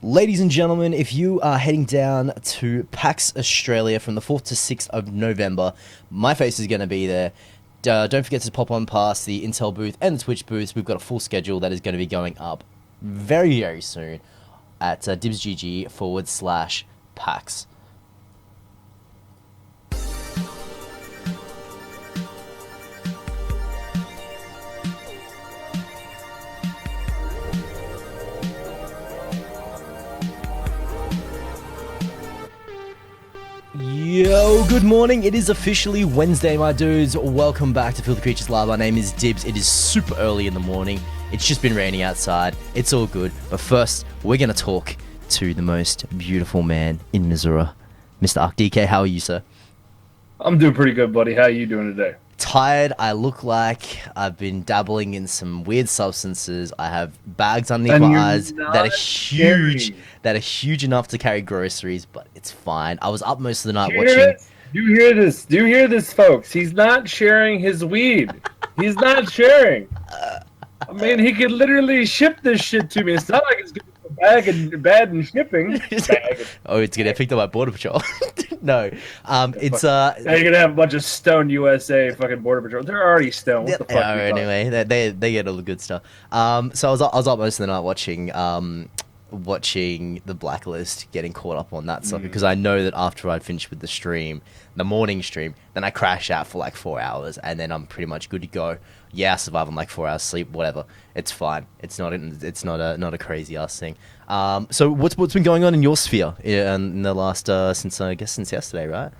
Ladies and gentlemen, if you are heading down to PAX Australia from the 4th to 6th of November, my face is going to be there. Don't forget to pop on past the Intel booth and the Twitch booths. We've got a full schedule that is going to be going up very, very soon at DIBBSGG/PAX. Yo, good morning. It is officially Wednesday, my dudes. Welcome back to Filthy Creatures Live. My name is Dibbs. It is super early in the morning. It's just been raining outside. It's all good. But first, we're going to talk to the most beautiful man in Missouri, Mr. ArcDK. How are you, sir? I'm doing pretty good, buddy. How are you doing today? Tired. I look like I've been dabbling in some weird substances. I have bags underneath my eyes that are huge. That are huge enough to carry groceries, but it's fine. I was up most of the night watching. Do you hear this? Do you hear this, folks? He's not sharing his weed. He's not sharing. I mean, he could literally ship this shit to me. It's not like it's going to be bad in shipping. Oh, it's gonna get picked up by Border Patrol. No, it's Now you're gonna have a bunch of stoned USA fucking Border Patrol. They're already stoned. What the fuck? Anyway, they get all the good stuff. So I was up most of the night watching the Blacklist, getting caught up on that stuff because I know that after I'd finished with the morning stream, then I crash out for like 4 hours and then I'm pretty much good to go. Yeah, I survive on like 4 hours sleep, whatever. It's fine. It's not a crazy ass thing. So what's been going on in your sphere in the last since yesterday, right?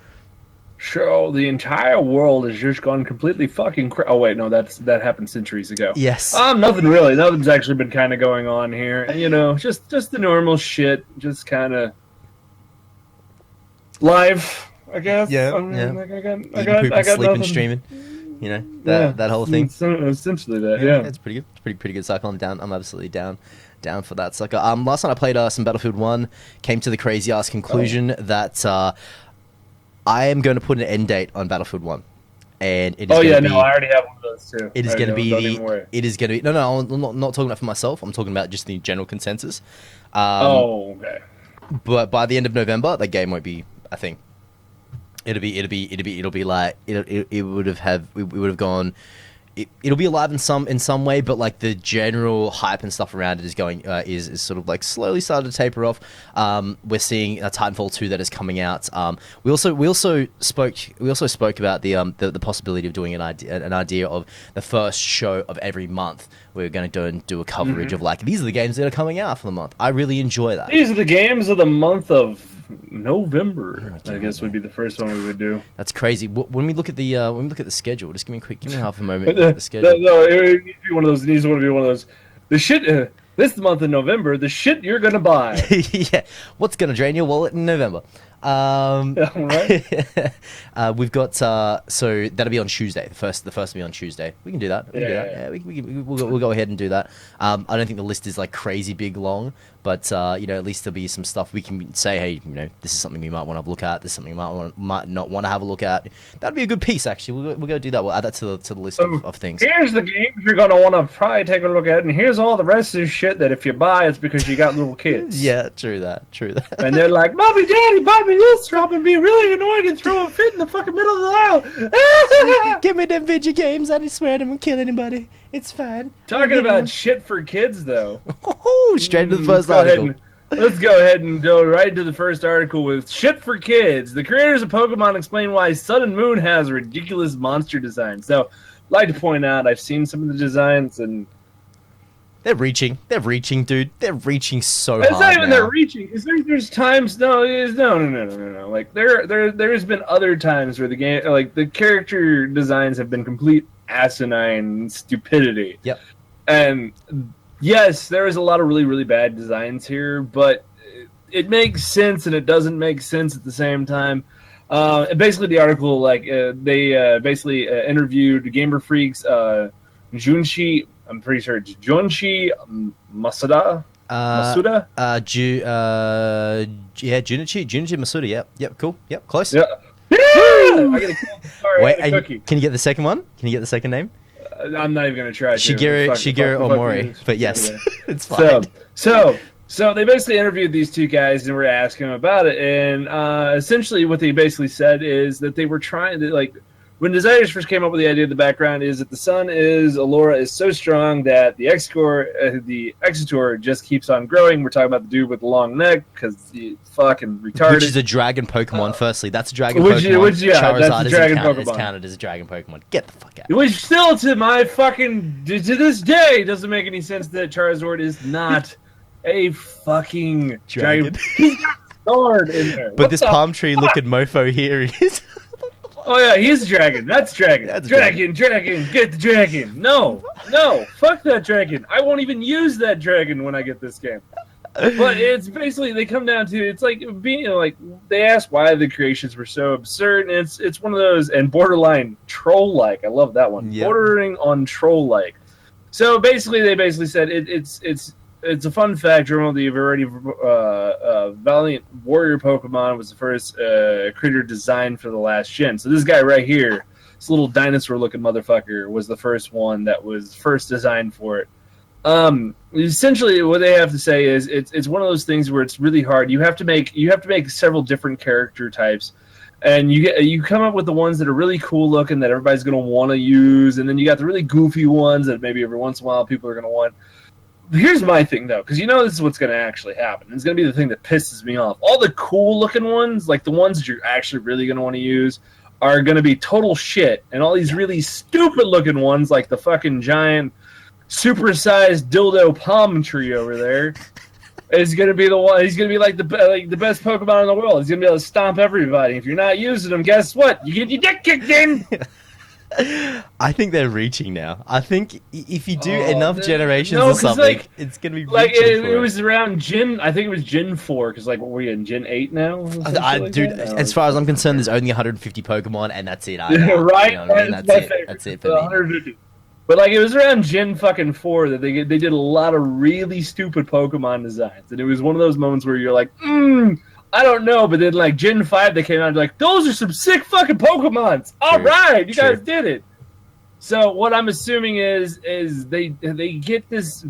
Sure, the entire world has just gone completely fucking oh wait, no, that happened centuries ago. Yes. Nothing really. Nothing's actually been kind of going on here. You know, just the normal shit. Just kind of live, I guess. Yeah. I got sleeping, nothing. streaming. You know that whole thing. Essentially that. Yeah. It's pretty good. It's pretty good cycle. I'm absolutely down for that sucker. Last night I played some Battlefield 1. Came to the crazy ass conclusion that I am going to put an end date on Battlefield 1. And it is I already have one of those too. It is going to be no, I'm not talking about for myself. I'm talking about just the general consensus. Okay. But by the end of November, that game won't be a thing. It'll be like it would have gone. It'll be alive in some way, but like the general hype and stuff around it is going is sort of like slowly started to taper off. We're seeing Titanfall 2 that is coming out. We also spoke about the possibility of doing an idea of the first show of every month. We're going to do a coverage of like these are the games that are coming out for the month. I really enjoy that. These are the games of the month of November. I guess would be the first one we would do. That's crazy. When we look at the schedule, just give me half a moment. The schedule. No, it needs to be one of those. It needs to be one of those. The shit. This month in November, the shit you're gonna buy. Yeah. What's gonna drain your wallet in November? Right. We've got so that'll be on Tuesday. The first will be on Tuesday. We can do that. We'll go ahead and do that. I don't think the list is like crazy big long, but at least there'll be some stuff we can say. Hey, this is something we might want to look at. This is something we might not want to have a look at. That'd be a good piece, actually. We'll go do that. We'll add that to the list of things. Here's the games you're gonna want to probably take a look at, and here's all the rest of the shit that if you buy, it's because you got little kids. Yeah, true that. And they're like, "Mommy, Daddy, buy me this drop and be really annoyed and throw a fit in the fucking middle of the aisle." Give me them video games. I didn't swear I didn't kill anybody. It's fine. Talking about shit for kids, though. Straight to the first article. Let's go ahead and go right to the first article with shit for kids. The creators of Pokemon explain why Sun and Moon has ridiculous monster designs. So, I'd like to point out, I've seen some of the designs and they're reaching, dude. They're reaching so hard. It's not even they're reaching. There's times no. Like there's been other times where the game, like the character designs have been complete asinine stupidity. Yep. And yes, there is a lot of really, really bad designs here, but it makes sense and it doesn't make sense at the same time. Basically, the article, they basically interviewed Gamer Freak's Junshi. I'm pretty sure it's Junshi Masuda. Masuda? Junichi Masuda. Yep, cool. Yep, close. Yeah. I get a sorry, wait, a cookie. Can you get the second one? Can you get the second name? I'm not even gonna try. Shigeru Omori. But yes, it's fine. So So they basically interviewed these two guys and were asking them about it, and essentially what they basically said is that they were trying to, like, when designers first came up with the idea of the background is that the sun is Allura is so strong that the Exetor just keeps on growing. We're talking about the dude with the long neck because he's fucking retarded. Which is a dragon Pokemon. Firstly, that's a dragon Pokemon. Charizard That's a dragon Pokemon. Pokemon. Is counted as a dragon Pokemon. Get the fuck out. Which still, to my fucking to this day, doesn't make any sense that Charizard is not a fucking dragon. He's got Sword in there. But this palm tree looking mofo here is. Oh yeah, he's a dragon. That's dragon. That's dragon, get the dragon. No, fuck that dragon. I won't even use that dragon when I get this game. But it's basically, they come down to, it's like being like, they ask why the creations were so absurd, and it's one of those, and borderline troll-like. I love that one. Yep. Bordering on troll-like. So basically, they basically said it's a fun fact. One of the variety Valiant Warrior Pokemon was the first creator designed for the last gen. So this guy right here, this little dinosaur-looking motherfucker, was the first one that was first designed for it. Essentially, what they have to say is it's one of those things where it's really hard. You have to make several different character types, and you come up with the ones that are really cool looking that everybody's going to want to use, and then you got the really goofy ones that maybe every once in a while people are going to want. Here's my thing, though, because this is what's going to actually happen. It's going to be the thing that pisses me off. All the cool-looking ones, like the ones that you're actually really going to want to use, are going to be total shit. And all these really stupid-looking ones, like the fucking giant, supersized dildo palm tree over there, is going to be the one. He's going to be like the best Pokemon in the world. He's going to be able to stomp everybody. If you're not using him, guess what? You get your dick kicked in! I think they're reaching now. I think if you do enough generations or something, it's gonna be like it was around Gen. I think it was Gen 4 because what were we in Gen 8 now? Dude, as far as I'm concerned, there's only 150 Pokemon, and that's it. Right? You know what I mean? That's it for me. 150. But it was around Gen fucking 4 that they did a lot of really stupid Pokemon designs, and it was one of those moments where you're like, I don't know, but then Gen 5 they came out and like, those are some sick fucking Pokemons. All right, you guys did it. So what I'm assuming is they get these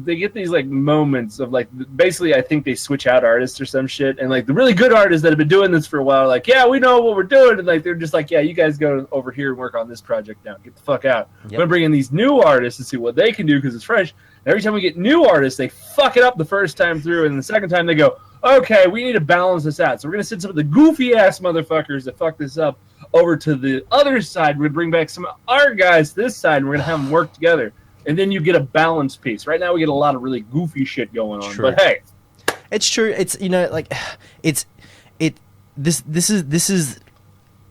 moments of basically I think they switch out artists or some shit, and the really good artists that have been doing this for a while are yeah, we know what we're doing, and they're just yeah, you guys go over here and work on this project now. Get the fuck out. Yep. I'm gonna bring in these new artists and see what they can do because it's fresh. And every time we get new artists, they fuck it up the first time through, and the second time they go, okay, we need to balance this out. So we're going to send some of the goofy-ass motherfuckers that fuck this up over to the other side. We're going to bring back some of our guys to this side, and we're going to have them work together. And then you get a balanced piece. Right now we get a lot of really goofy shit going on. True. But hey. It's true. It's,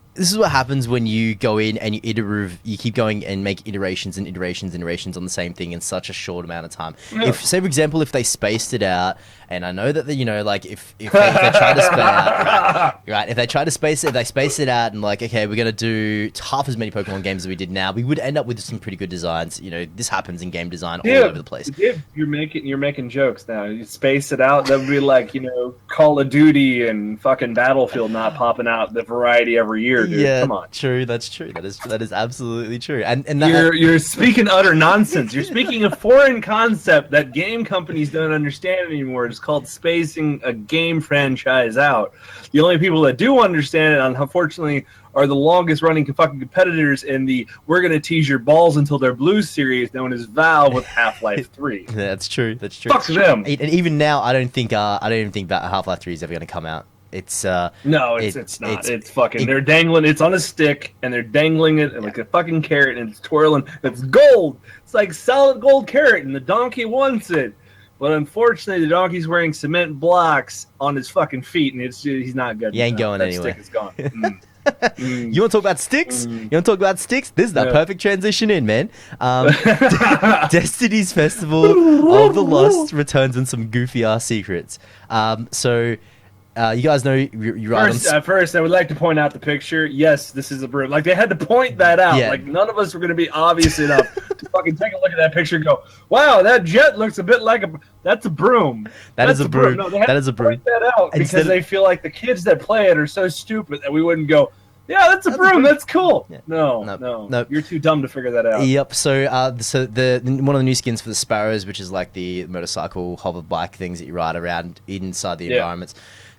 this is what happens when you go in and you keep going and make iterations and iterations and iterations on the same thing in such a short amount of time. Yeah. If, say for example, if they spaced it out, and I know that if they try to space out, right? If they try to space it, if they space it out and okay, we're gonna do half as many Pokemon games as we did now, we would end up with some pretty good designs. This happens in game design all over the place. You're making jokes now. You space it out, that would be like Call of Duty and fucking Battlefield not popping out the variety every year. Dude. Yeah, come on. True. That's true. That is absolutely true. And you're speaking utter nonsense. You're speaking a foreign concept that game companies don't understand anymore. It's called spacing a game franchise out. The only people that do understand it, unfortunately, are the longest running fucking competitors in the "we're gonna tease your balls until they're blue" series, known as Valve with Half-Life 3. That's true. That's true. Fuck them. And even now, I don't think Half-Life 3 is ever gonna come out. It's no, it's not. It's fucking. They're dangling. It's on a stick, and they're dangling it like a fucking carrot, and it's twirling. It's gold. It's like solid gold carrot, and the donkey wants it. But unfortunately, the donkey's wearing cement blocks on his fucking feet, and he's not good. He ain't going anywhere. Stick is gone. You want to talk about sticks? You want to talk about sticks? This is the perfect transition in, man. Destiny's Festival of the Lost returns and some goofy ass secrets. You guys know you First, I would like to point out the picture. Yes, this is a broom. They had to point that out. Yeah. None of us were going to be obvious enough to fucking take a look at that picture and go, "Wow, that jet looks a bit like that's a broom." That's a broom. No, they had to point that out because they feel like the kids that play it are so stupid that we wouldn't go, Yeah, that's a broom. That's cool. Yeah. No, Nope. no, you're too dumb to figure that out. Yep. So the one of the new skins for the sparrows, which is like the motorcycle hover bike things that you ride around inside the environments.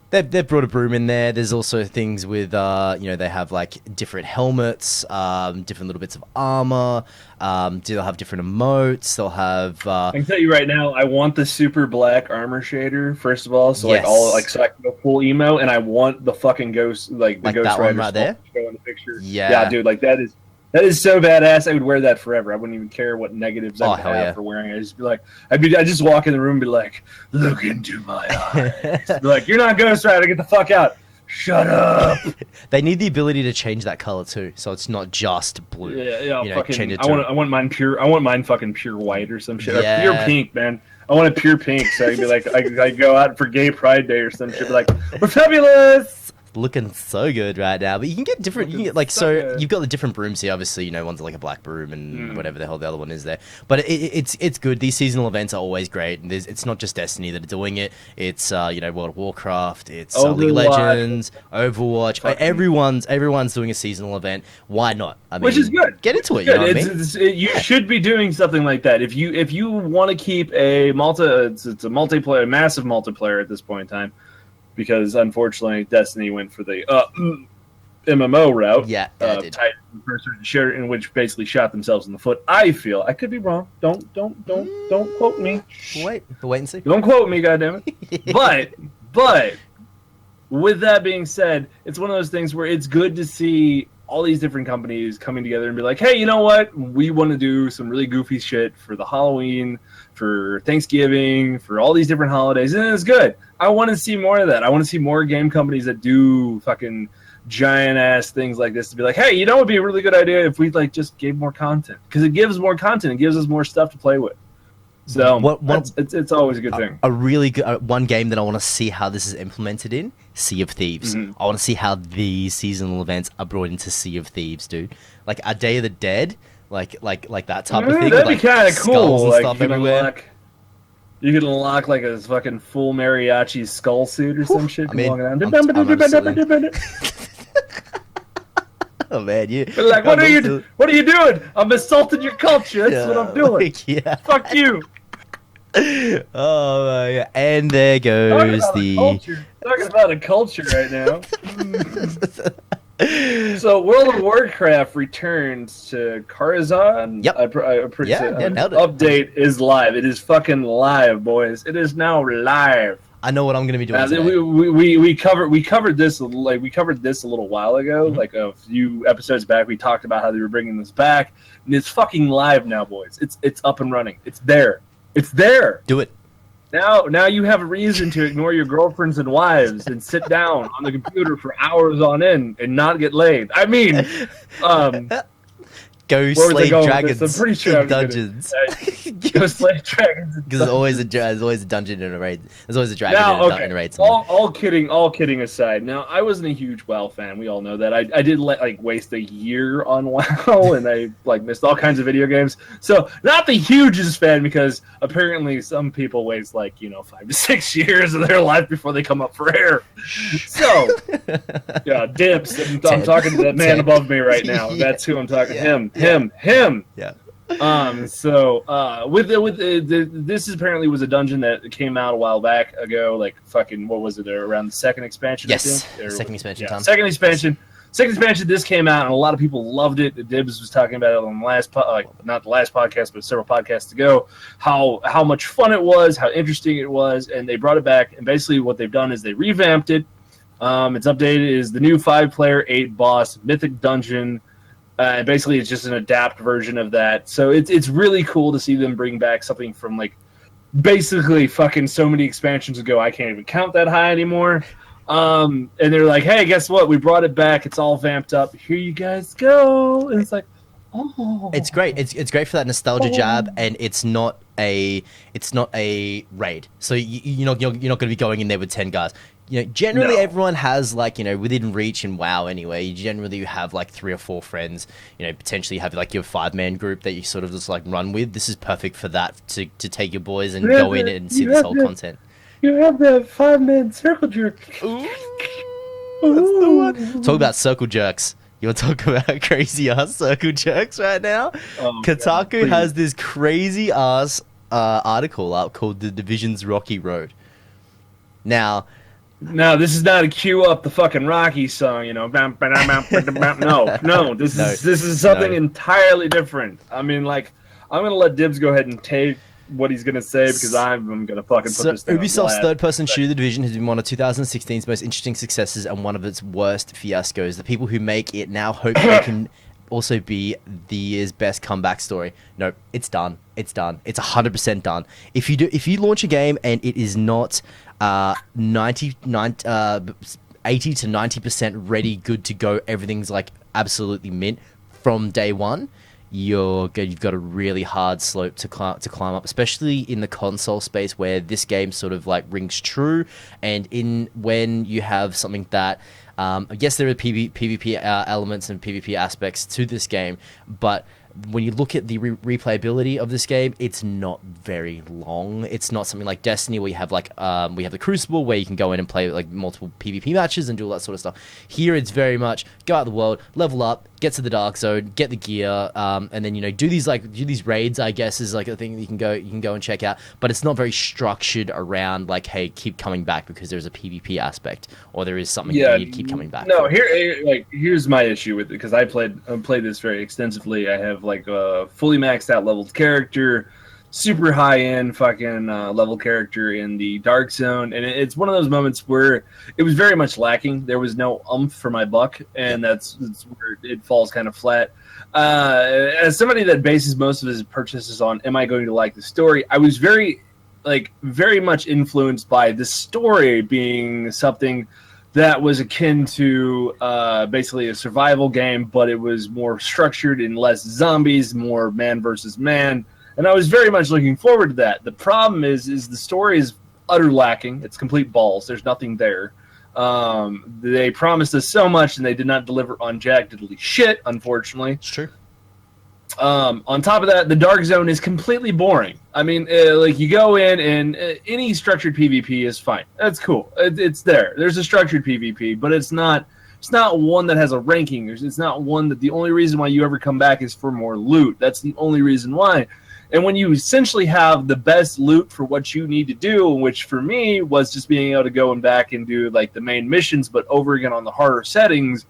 They've brought a broom in there. There's also things with they have like different helmets, different little bits of armor. They'll have different emotes. They'll have. I can tell you right now, I want the super black armor shader first of all, so Yes. so I can go full emo, and I want the fucking ghost the Like Ghost that Rider one right there? show in the picture. Yeah. Dude, like that is so badass. I would wear that forever. I wouldn't even care what negatives I would hell have yeah. for wearing it. I'd just be like, I'd just walk in the room and be like, look into my eyes. Be like, you're not Ghost Rider, get the fuck out. Shut up. They need the ability to change that color too, so it's not just blue. Yeah, You know, fucking. change it I to- want mine pure. I want mine fucking pure white or some shit. Yeah. Pure pink, man. I want it pure pink, so I can be like, I go out for Gay Pride Day or some shit. Be like, we're fabulous. Looking so good right now, but you can get different. You can get, like good. you've got the different brooms here. Obviously, one's like a black broom and whatever the hell the other one is there. But it's good. These seasonal events are always great. And it's not just Destiny that are doing it. It's World of Warcraft. It's League of Legends, Overwatch. Everyone's doing a seasonal event. Why not? I mean, Which is good. Get into it. Good. You know what I mean? You should be doing something like that. If you want to keep a it's a multiplayer, massive multiplayer at this point in time, because unfortunately Destiny went for the MMO route. Yeah, it did. Tied person share in which basically shot themselves in the foot. I feel I could be wrong. Don't quote me. Wait and see. Don't quote me, goddammit. But with that being said, it's one of those things where it's good to see all these different companies coming together and be like, hey, you know what? We want to do some really goofy shit for the Halloween, for Thanksgiving, for all these different holidays, and it's good. I want to see more of that. I want to see more game companies that do fucking giant ass things like this to be like, hey, it would be a really good idea if we just gave more content, because it gives more content. It gives us more stuff to play with. So it's always a good thing. A really good one game that I want to see how this is implemented in Sea of Thieves. I want to see how these seasonal events are brought into Sea of Thieves, dude. Like a Day of the Dead, like that type of thing. That'd be with, kind of skulls cool. and stuff everywhere. You could unlock like a fucking full mariachi skull suit or some shit. I mean, walking around. I'm absolutely- Oh man, you Like, what are you doing? I'm assaulting your culture. That's what I'm doing. Yeah. Fuck you. Oh my God. And there goes Talking about a culture right now. So, World of Warcraft returns to Karazhan. Yep. Nailed it. Update is live. It is fucking live, boys. It is now live. I know what I'm going to be doing today. We covered this a little while ago, like a few episodes back. We talked about how they were bringing this back, and it's fucking live now, boys. It's up and running. It's there. It's there. Do it. Now you have a reason to ignore your girlfriends and wives and sit down on the computer for hours on end and not get laid. I mean, Go slay dragons I'm pretty sure in dungeons. Go slay dragons. Because there's always a dungeon in a raid. There's always a dragon in a raid. All kidding aside. Now, I wasn't a huge WoW fan. We all know that. I did waste a year on WoW, and I missed all kinds of video games. So not the hugest fan, because apparently some people waste 5 to 6 years of their life before they come up for air. So yeah, Dibs. I'm talking to that man above me right now. That's who I'm talking. Him. Yeah. This apparently was a dungeon that came out a while back ago, what was it, around the second expansion? Yes, I think? second expansion time. Second expansion, this came out, and a lot of people loved it. Dibs was talking about it on the last, not the last podcast, but several podcasts ago, how much fun it was, how interesting it was, and they brought it back, and basically what they've done is they revamped it. It's updated, is the new 5-player, 8-boss mythic dungeon. And basically, it's just an adapt version of that. So it's really cool to see them bring back something from basically fucking so many expansions ago. I can't even count that high anymore. And they're like, hey, guess what? We brought it back. It's all vamped up. Here you guys go. And it's like, oh, it's great. It's great for that nostalgia jab, and it's not a raid. So you're not going to be going in there with 10 guys. Generally everyone has within reach in WoW anyway. You generally have 3 or 4 friends. Potentially have your 5-man group that you sort of just run with. This is perfect for that, to take your boys and go in and see this whole content. You have the 5-man circle jerk. That's the one. Talk about circle jerks. You want to talk about crazy ass circle jerks right now? Kotaku has this crazy ass article up called "The Division's Rocky Road." Now, this is not a cue up the fucking Rocky song, you know. No, this is something entirely different. I mean, like, I'm gonna let Dibbs go ahead and take what he's gonna say because I'm gonna fucking put this thing Ubisoft's on third-person shooter, The Division, has been one of 2016's most interesting successes and one of its worst fiascos. The people who make it now hope they can also be the year's best comeback story. No, it's done. It's done. It's 100% done. If you launch a game and it is not 80 to 90% ready, good to go, everything's like absolutely mint from day one, you've got a really hard slope to climb up, especially in the console space where this game sort of like rings true. And when you have something that yes, there are PvP elements and PvP aspects to this game, but when you look at the replayability of this game, it's not very long. It's not something like Destiny where you have like we have the Crucible where you can go in and play like multiple PvP matches and do all that sort of stuff. Here it's very much go out in the world, level up, get to the Dark Zone, get the gear, and then do these raids. I guess is like a thing that you can go and check out. But it's not very structured around like, hey, keep coming back because there's a PvP aspect or there is something you need to keep coming back. No, here's my issue with it because I played this very extensively. I have like a fully maxed out leveled character, super high end fucking level character in the Dark Zone, and it's one of those moments where it was very much lacking. There was no oomph for my buck, and that's where it falls kind of flat. As somebody that bases most of his purchases on, am I going to like the story? I was very much influenced by the story being something that was akin to basically a survival game, but it was more structured and less zombies, more man versus man. And I was very much looking forward to that. The problem is the story is utter lacking. It's complete balls. There's nothing there. They promised us so much, and they did not deliver on jack diddly shit, unfortunately. It's true. On top of that, the Dark Zone is completely boring. I mean, like you go in and any structured PvP is fine. That's cool. It's there. There's a structured PvP, but it's not one that has a ranking. It's not one that the only reason why you ever come back is for more loot. That's the only reason why. And when you essentially have the best loot for what you need to do, which for me was just being able to go and back and do like the main missions, but over again on the harder settings,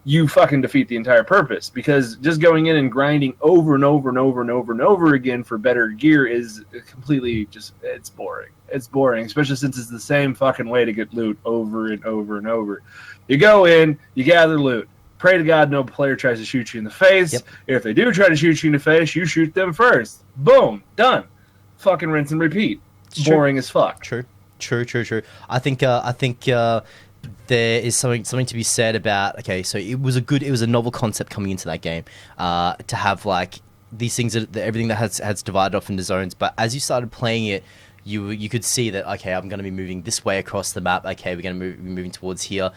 you fucking defeat the entire purpose, because just going in and grinding over and over and over and over and over again for better gear is completely it's boring. It's boring, especially since it's the same fucking way to get loot over and over and over. You go in, you gather loot. Pray to God no player tries to shoot you in the face. Yep. If they do try to shoot you in the face, you shoot them first. Boom, done. Fucking rinse and repeat. It's boring as fuck. True. I think there is something to be said about, okay, so it was a novel concept coming into that game, to have like these things that everything that has divided off into zones. But as you started playing it, you could see that, okay, I'm going to be moving this way across the map. Okay, we're going to be moving towards here,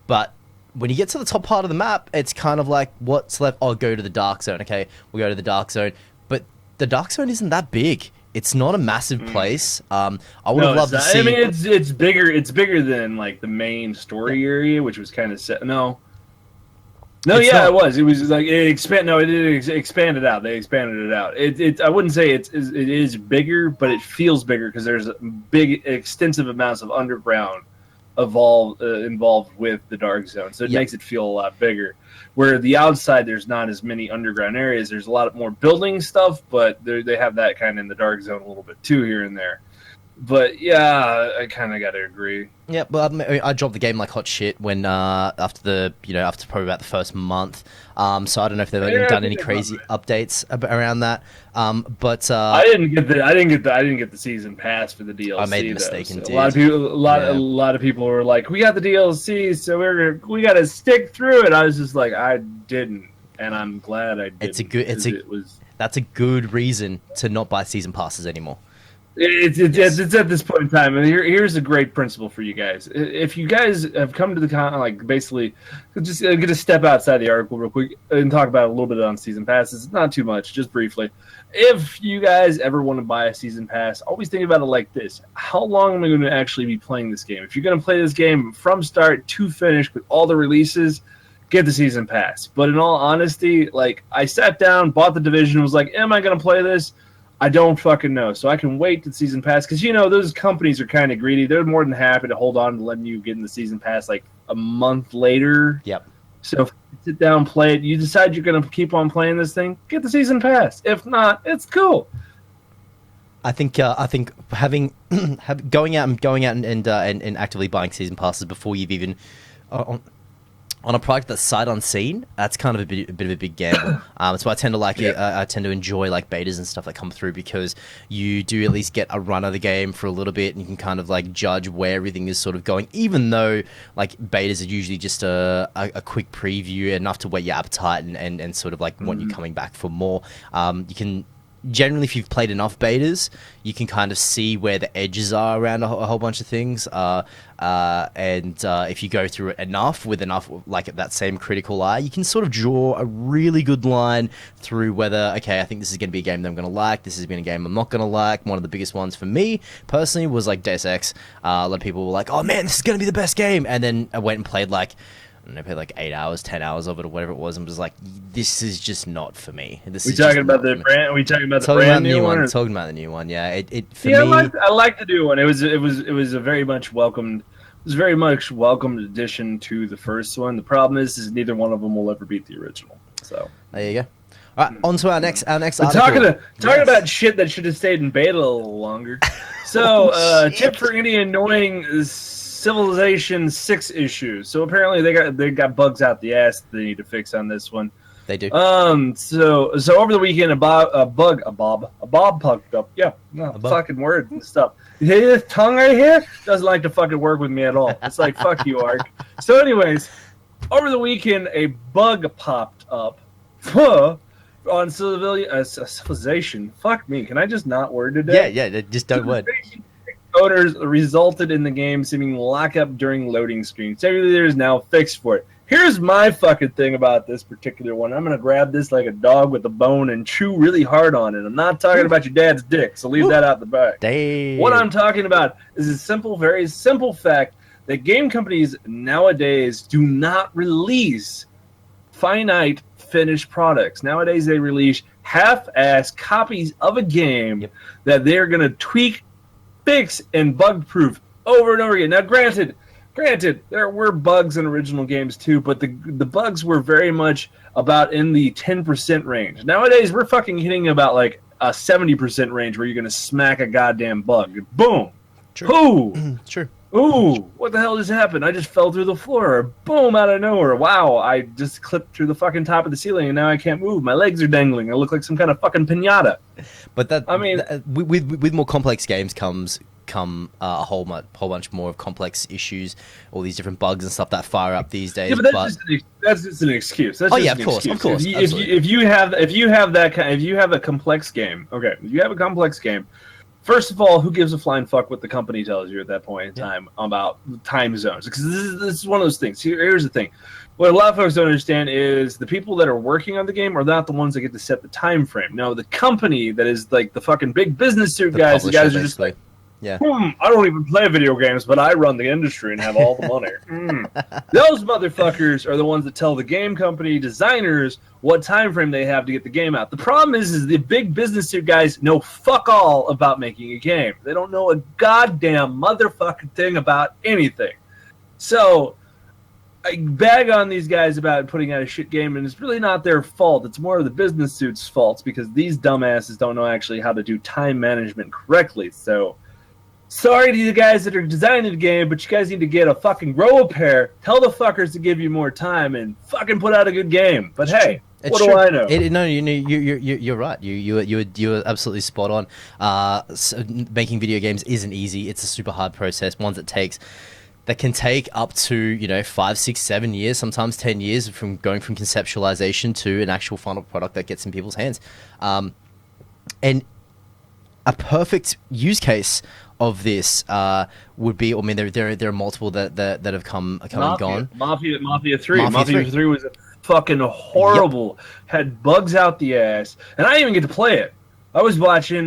but when you get to the top part of the map, it's kind of like, what's left? Oh, go to the Dark Zone. Okay, we'll go to the Dark Zone. But the Dark Zone isn't that big. It's not a massive place. I would have loved to see... I mean, it's bigger. It's bigger than, like, the main story area, which was kind of set... No, it was. It was like... it expanded out. They expanded it out. I wouldn't say it is bigger, but it feels bigger because there's big, extensive amounts of underground involved with the Dark Zone, so it makes it feel a lot bigger. Where the outside, there's not as many underground areas. There's a lot more building stuff, but they have that kind of in the Dark Zone a little bit too here and there. But yeah, I kind of got to agree. Yeah, but I dropped the game like hot shit when after probably about the first month. So I don't know if they've even done any crazy updates around that. But I didn't get the season pass for the DLC. I made a mistake and a lot of people were like, "We got the DLC, so we got to stick through it." I was just like, I didn't, and I'm glad I didn't. That's a good reason to not buy season passes anymore. It's at this point in time, and here's a great principle for you guys. If you guys have come to the like basically, just get a step outside the article real quick and talk about a little bit on season passes. Not too much, just briefly. If you guys ever want to buy a season pass, always think about it like this: how long am I going to actually be playing this game? If you're going to play this game from start to finish with all the releases, get the season pass. But in all honesty, like I sat down, bought the Division, and was like, am I going to play this? I don't fucking know. So I can wait to season pass because those companies are kind of greedy. They're more than happy to hold on to letting you get in the season pass like a month later. Yep. So if you sit down, play it, you decide you're going to keep on playing this thing, get the season pass. If not, it's cool. I think having going out and actively buying season passes before you've even on a product that's sight unseen, that's kind of a bit of a big gamble. That's why I tend to like it. I tend to enjoy like betas and stuff that come through because you do at least get a run of the game for a little bit, and you can kind of like judge where everything is sort of going. Even though like betas are usually just a quick preview, enough to whet your appetite and sort of like want you coming back for more. You can. Generally, if you've played enough betas, you can kind of see where the edges are around a whole bunch of things. If you go through it enough, with enough like that same critical eye, you can sort of draw a really good line through whether, okay, I think this is going to be a game that I'm going to like, this has been a game I'm not going to like. One of the biggest ones for me, personally, was like Deus Ex. A lot of people were like, oh man, this is going to be the best game. And then I went and played like, I played like 8 hours, 10 hours of it, or whatever it was, and was like, "This is just not for me." We talking about the brand? Are we talking about the brand new one? Talking about the new one, yeah. For me, I like the new one. It was a very much welcomed. It was very much welcomed addition to the first one. The problem is neither one of them will ever beat the original. So there you go. All right, on to our next article. Talking about shit that should have stayed in beta a little longer. So, tip for any annoying Civilization 6 issues. So apparently they got bugs out the ass that they need to fix on this one. They do. So over the weekend a Bob plugged up. Yeah, no, fucking word and stuff. You hear this tongue right here? Doesn't like to fucking work with me at all. It's like fuck you, Ark. So anyways, over the weekend a bug popped up on Civilization. Fuck me. Can I just not word today? Yeah. Just don't word. Owners resulted in the game seeming lockup during loading screens. There is now fixed for it. Here's my fucking thing about this particular one. I'm gonna grab this like a dog with a bone and chew really hard on it. I'm not talking about your dad's dick, so leave that out the back. Damn. What I'm talking about is a simple, very simple fact that game companies nowadays do not release finite finished products. Nowadays they release half-ass copies of a game that they're gonna tweak, fix, and bug-proof over and over again. Now, granted, there were bugs in original games too, but the bugs were very much about in the 10% range. Nowadays, we're fucking hitting about like a 70% range where you're going to smack a goddamn bug. Boom. True. Ooh. True. Ooh, what the hell just happened? I just fell through the floor. Boom, out of nowhere. Wow, I just clipped through the fucking top of the ceiling and now I can't move. My legs are dangling. I look like some kind of fucking piñata. But with more complex games come a whole bunch more of complex issues, all these different bugs and stuff that fire up these days. Yeah, but that's just an excuse. Of course. If you have a complex game, okay, if you have a complex game, first of all, who gives a flying fuck what the company tells you at that point in time about time zones? Because this is one of those things. Here's the thing. What a lot of folks don't understand is the people that are working on the game are not the ones that get to set the time frame. No, the company that is like the fucking big business suit guys, the guys are just like, yeah. I don't even play video games, but I run the industry and have all the money. Those motherfuckers are the ones that tell the game company designers what time frame they have to get the game out. The problem is the big business suit guys know fuck all about making a game. They don't know a goddamn motherfucking thing about anything. So I bag on these guys about putting out a shit game, and it's really not their fault. It's more of the business suits' faults because these dumbasses don't know actually how to do time management correctly. So sorry to you guys that are designing the game, but you guys need to get a fucking grow a pair. Tell the fuckers to give you more time and fucking put out a good game. But hey, what do I know? You're right. You're absolutely spot on. Making video games isn't easy. It's a super hard process. One that can take up to 5, 6, 7 years, sometimes 10 years from going from conceptualization to an actual final product that gets in people's hands. And a perfect use case of this would be. I mean, there are multiple that have come and gone. Mafia 3. Mafia 3 was fucking horrible. Yep. Had bugs out the ass, and I didn't even get to play it. I was watching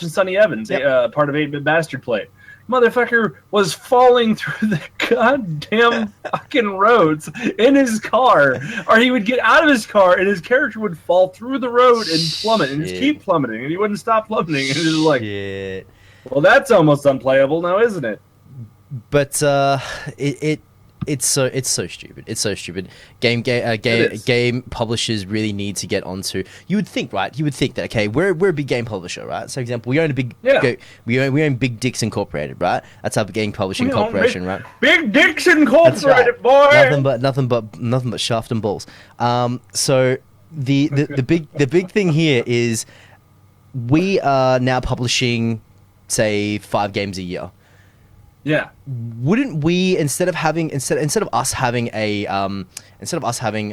Sonny Evans, yep. Part of 8-Bit Bastard play it. Motherfucker was falling through the goddamn fucking roads in his car, or he would get out of his car and his character would fall through the road and plummet and just keep plummeting, and he wouldn't stop plummeting. And it was like, well, that's almost unplayable now, isn't it? But it's so stupid. It's so stupid. Game publishers really need to get onto. You would think, right? You would think that, okay, we're a big game publisher, right? So, for example, we own we own Big Dicks Incorporated, right? That's our game publishing corporation, right? Big Dicks Incorporated, right. boy. Nothing but shaft and balls. So the big thing here is we are now publishing, say, 5 games a year. Yeah. Wouldn't we, instead of us having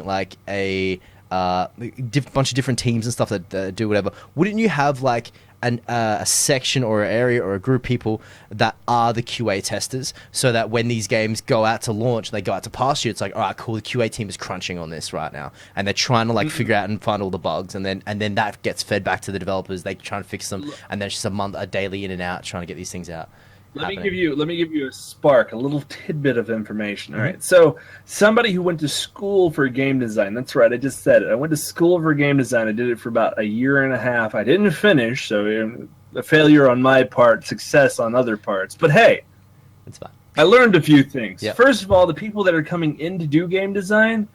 like a bunch of different teams and stuff that do whatever, wouldn't you have like a section or an area or a group of people that are the QA testers, so that when these games go out to launch, they go out to pasture, it's like, all right, cool, the QA team is crunching on this right now, and they're trying to like figure out and find all the bugs, and then that gets fed back to the developers. They try and fix them, and then it's just a daily in and out trying to get these things out. Let me give you a spark, a little tidbit of information. All right. So somebody who went to school for game design, that's right, I just said it. I went to school for game design. I did it for about a year and a half. I didn't finish, so a failure on my part, success on other parts. But hey, it's fine. I learned a few things. Yep. First of all, the people that are coming in to do game design.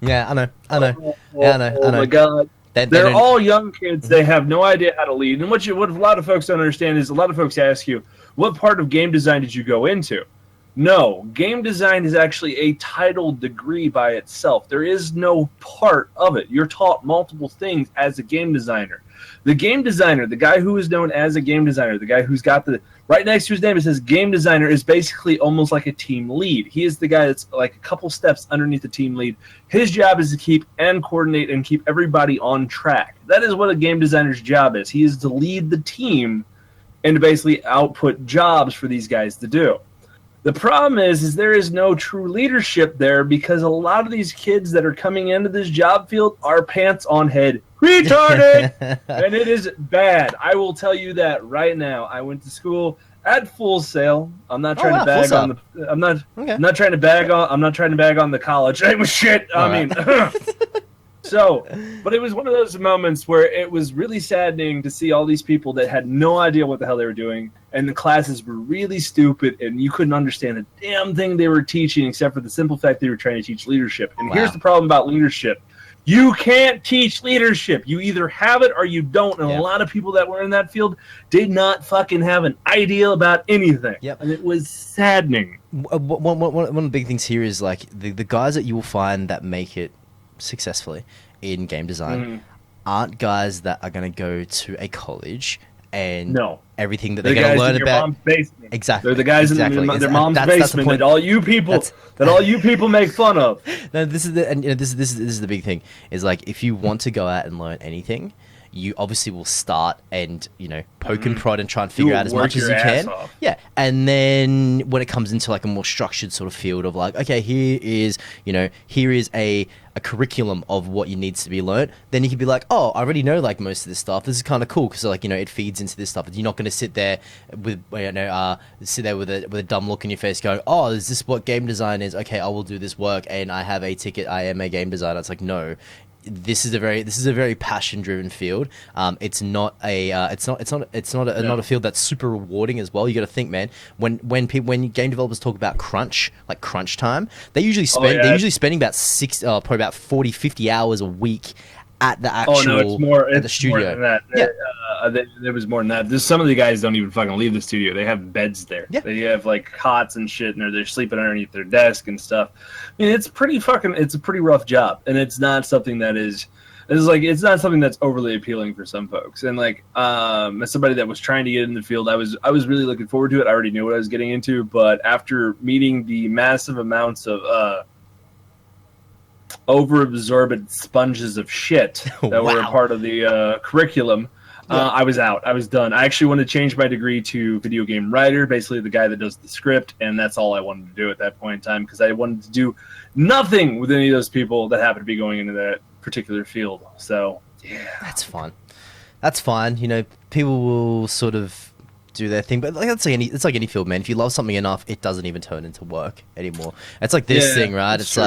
Yeah, I know. Oh my God. They're all young kids. They have no idea how to lead. And what a lot of folks don't understand is a lot of folks ask you, what part of game design did you go into? No, game design is actually a titled degree by itself. There is no part of it. You're taught multiple things as a game designer. The game designer, the guy who is known as a game designer, the guy who's got right next to his name, it says game designer, is basically almost like a team lead. He is the guy that's like a couple steps underneath the team lead. His job is to keep and coordinate and keep everybody on track. That is what a game designer's job is. He is to lead the team and to basically output jobs for these guys to do. The problem is there is no true leadership there, because a lot of these kids that are coming into this job field are pants on head retarded, and it is bad. I will tell you that right now. I went to school at Full Sail. I'm not trying to bag on the. I'm not trying to bag on the college. It was shit. So, but it was one of those moments where it was really saddening to see all these people that had no idea what the hell they were doing, and the classes were really stupid, and you couldn't understand a damn thing they were teaching except for the simple fact they were trying to teach leadership. And here's the problem about leadership. You can't teach leadership. You either have it or you don't. And a lot of people that were in that field did not fucking have an idea about anything. Yep. And it was saddening. One of the big things here is like the guys that you will find that make it successfully in game design aren't guys that are going to go to a college and everything that they're going to learn about. Exactly. They're the guys in their mom's basement that all you people make fun of. No, this is this is the big thing. Is like, if you want to go out and learn anything, you obviously will start and poke and prod and try and figure out as much as you can. Yeah, and then when it comes into like a more structured sort of field of like, okay, here is a curriculum of what you needs to be learnt, then you can be like, oh, I already know like most of this stuff. This is kind of cool because like it feeds into this stuff. You're not going to sit there with with a dumb look in your face going, oh, is this what game design is? Okay, I will do this work and I have a ticket. I am a game designer. It's like, no. This is a very passion driven field. It's not a field that's super rewarding as well. You got to think, man, when game developers talk about crunch time, they usually spending about probably about 40-50 hours a week at the actual at the studio. More than that. Yeah. There was more than that. Some of the guys don't even fucking leave the studio. They have beds there. Yeah. They have like cots and shit, and they're sleeping underneath their desk and stuff. I mean, it's a pretty rough job, and it's not something that it's not something that's overly appealing for some folks. And like, as somebody that was trying to get in the field, I was really looking forward to it. I already knew what I was getting into, but after meeting the massive amounts of overabsorbent sponges of shit that were a part of the curriculum, I was out. I was done. I actually wanted to change my degree to video game writer, basically the guy that does the script, and that's all I wanted to do at that point in time because I wanted to do nothing with any of those people that happen to be going into that particular field. So, yeah. That's fun. That's fine. You know, people will sort of do their thing, but like it's like any field, man. If you love something enough, it doesn't even turn into work anymore. It's like this thing, right? It's true.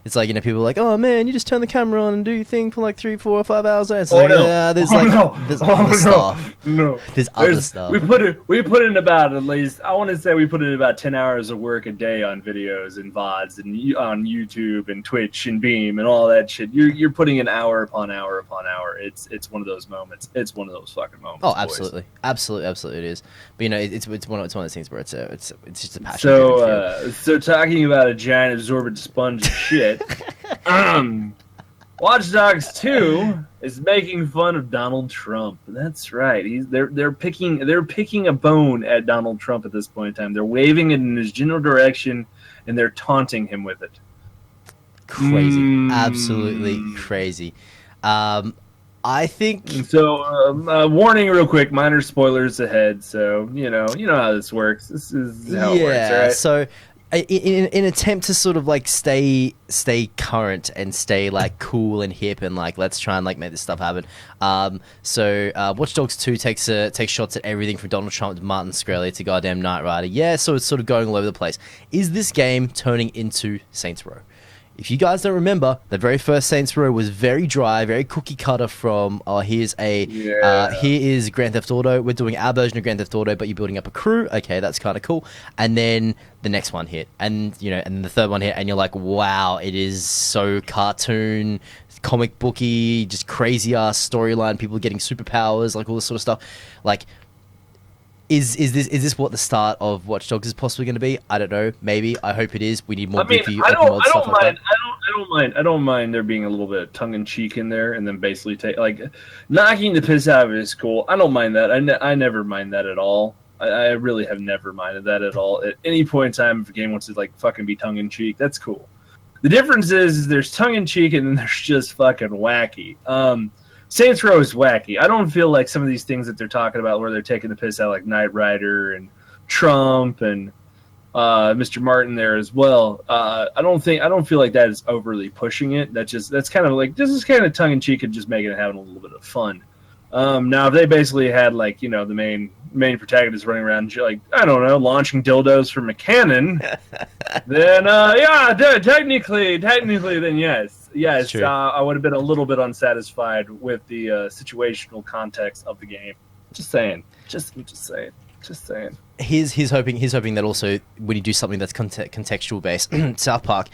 It's like, you know, people are like, oh man, you just turn the camera on and do your thing for like 3, 4, or 5 hours. It's Oh, like, no. there's Oh, like, no. there's Oh, other no. stuff. No, There's other stuff. We put in about at least, I want to say we put in about 10 hours of work a day on videos and VODs and on YouTube and Twitch and Beam and all that shit. You're putting in hour upon hour upon hour. It's one of those moments. It's one of those fucking moments. Oh, boys. absolutely, absolutely, it is. But you know, it's one of those things where it's just a passion. So talking about a giant absorbent sponge of shit. Watch Dogs 2 is making fun of Donald Trump. That's right. They're picking a bone at Donald Trump at this point in time. They're waving it in his general direction, and they're taunting him with it. Crazy, absolutely crazy. I think so. Warning, real quick. Minor spoilers ahead. So you know how this works. This is how it works. All right? So in an attempt to sort of like stay current and stay like cool and hip and like let's try and like make this stuff happen. So Watch Dogs 2 takes shots at everything from Donald Trump to Martin Shkreli to goddamn Knight Rider. Yeah, so it's sort of going all over the place. Is this game turning into Saints Row? If you guys don't remember, the very first Saints Row was very dry, very cookie cutter from, here is Grand Theft Auto. We're doing our version of Grand Theft Auto, but you're building up a crew. Okay, that's kind of cool. And then the next one hit, and then the third one hit, and you're like, wow, it is so cartoon, comic booky, just crazy ass storyline, people getting superpowers, like all this sort of stuff. Like, Is this what the start of Watch Dogs is possibly going to be? I don't know. Maybe. I hope it is. We need more goofy open world stuff like that. I don't mind there being a little bit of tongue in cheek in there, and then basically knocking the piss out of it is cool. I don't mind that. I never mind that at all. I really have never minded that at all. At any point in time, if a game wants to like fucking be tongue in cheek, that's cool. The difference is there's tongue in cheek and then there's just fucking wacky. Saints Row is wacky. I don't feel like some of these things that they're talking about where they're taking the piss out like Knight Rider and Trump and Mr. Martin there as well. I don't feel like that is overly pushing it. That's kind of like, this is kind of tongue in cheek and just making it having a little bit of fun. Now if they basically had like, the main protagonist running around like, I don't know, launching dildos from a cannon, then technically then yes. Yes, I would have been a little bit unsatisfied with the situational context of the game. Just saying. Just saying. He's hoping that also when you do something that's contextual based, South Park,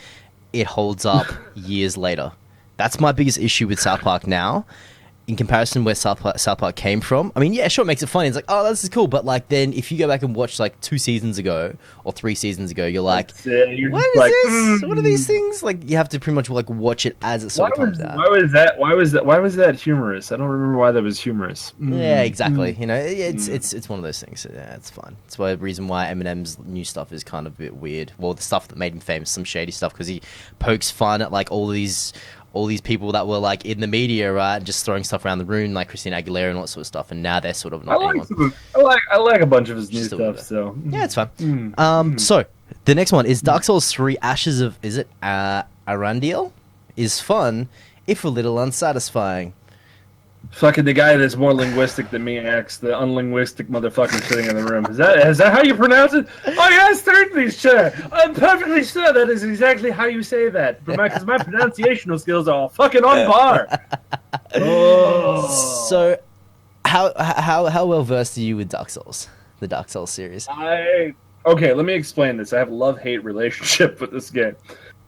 it holds up years later. That's my biggest issue with South Park now. In comparison where South Park came from, I mean, yeah, sure, it makes it funny. It's like, oh, this is cool. But like, then if you go back and watch like 2 seasons ago or 3 seasons ago, you're like, what is this? What are these things? Like, you have to pretty much like watch it as it sort of comes out. Why was that humorous? I don't remember why that was humorous. Yeah, exactly. It's one of those things. So, yeah, it's fun. It's the reason why Eminem's new stuff is kind of a bit weird. Well, the stuff that made him famous, some shady stuff, because he pokes fun at like all these people that were like in the media, right, just throwing stuff around the room, like Christina Aguilera and all that sort of stuff, and now they're sort of not anyone. I like a bunch of his new stuff, so yeah, it's fun. So the next one is Dark Souls 3: Ashes of Ariandel is fun, if a little unsatisfying. Fucking the guy that's more linguistic than me acts the unlinguistic motherfucker sitting in the room. Is that how you pronounce it? Oh yes, certainly, sure. I'm perfectly sure that is exactly how you say that. Because my pronunciational skills are all fucking on par. Oh. So, how well versed are you with Dark Souls, the Dark Souls series? Okay, let me explain this. I have a love-hate relationship with this game.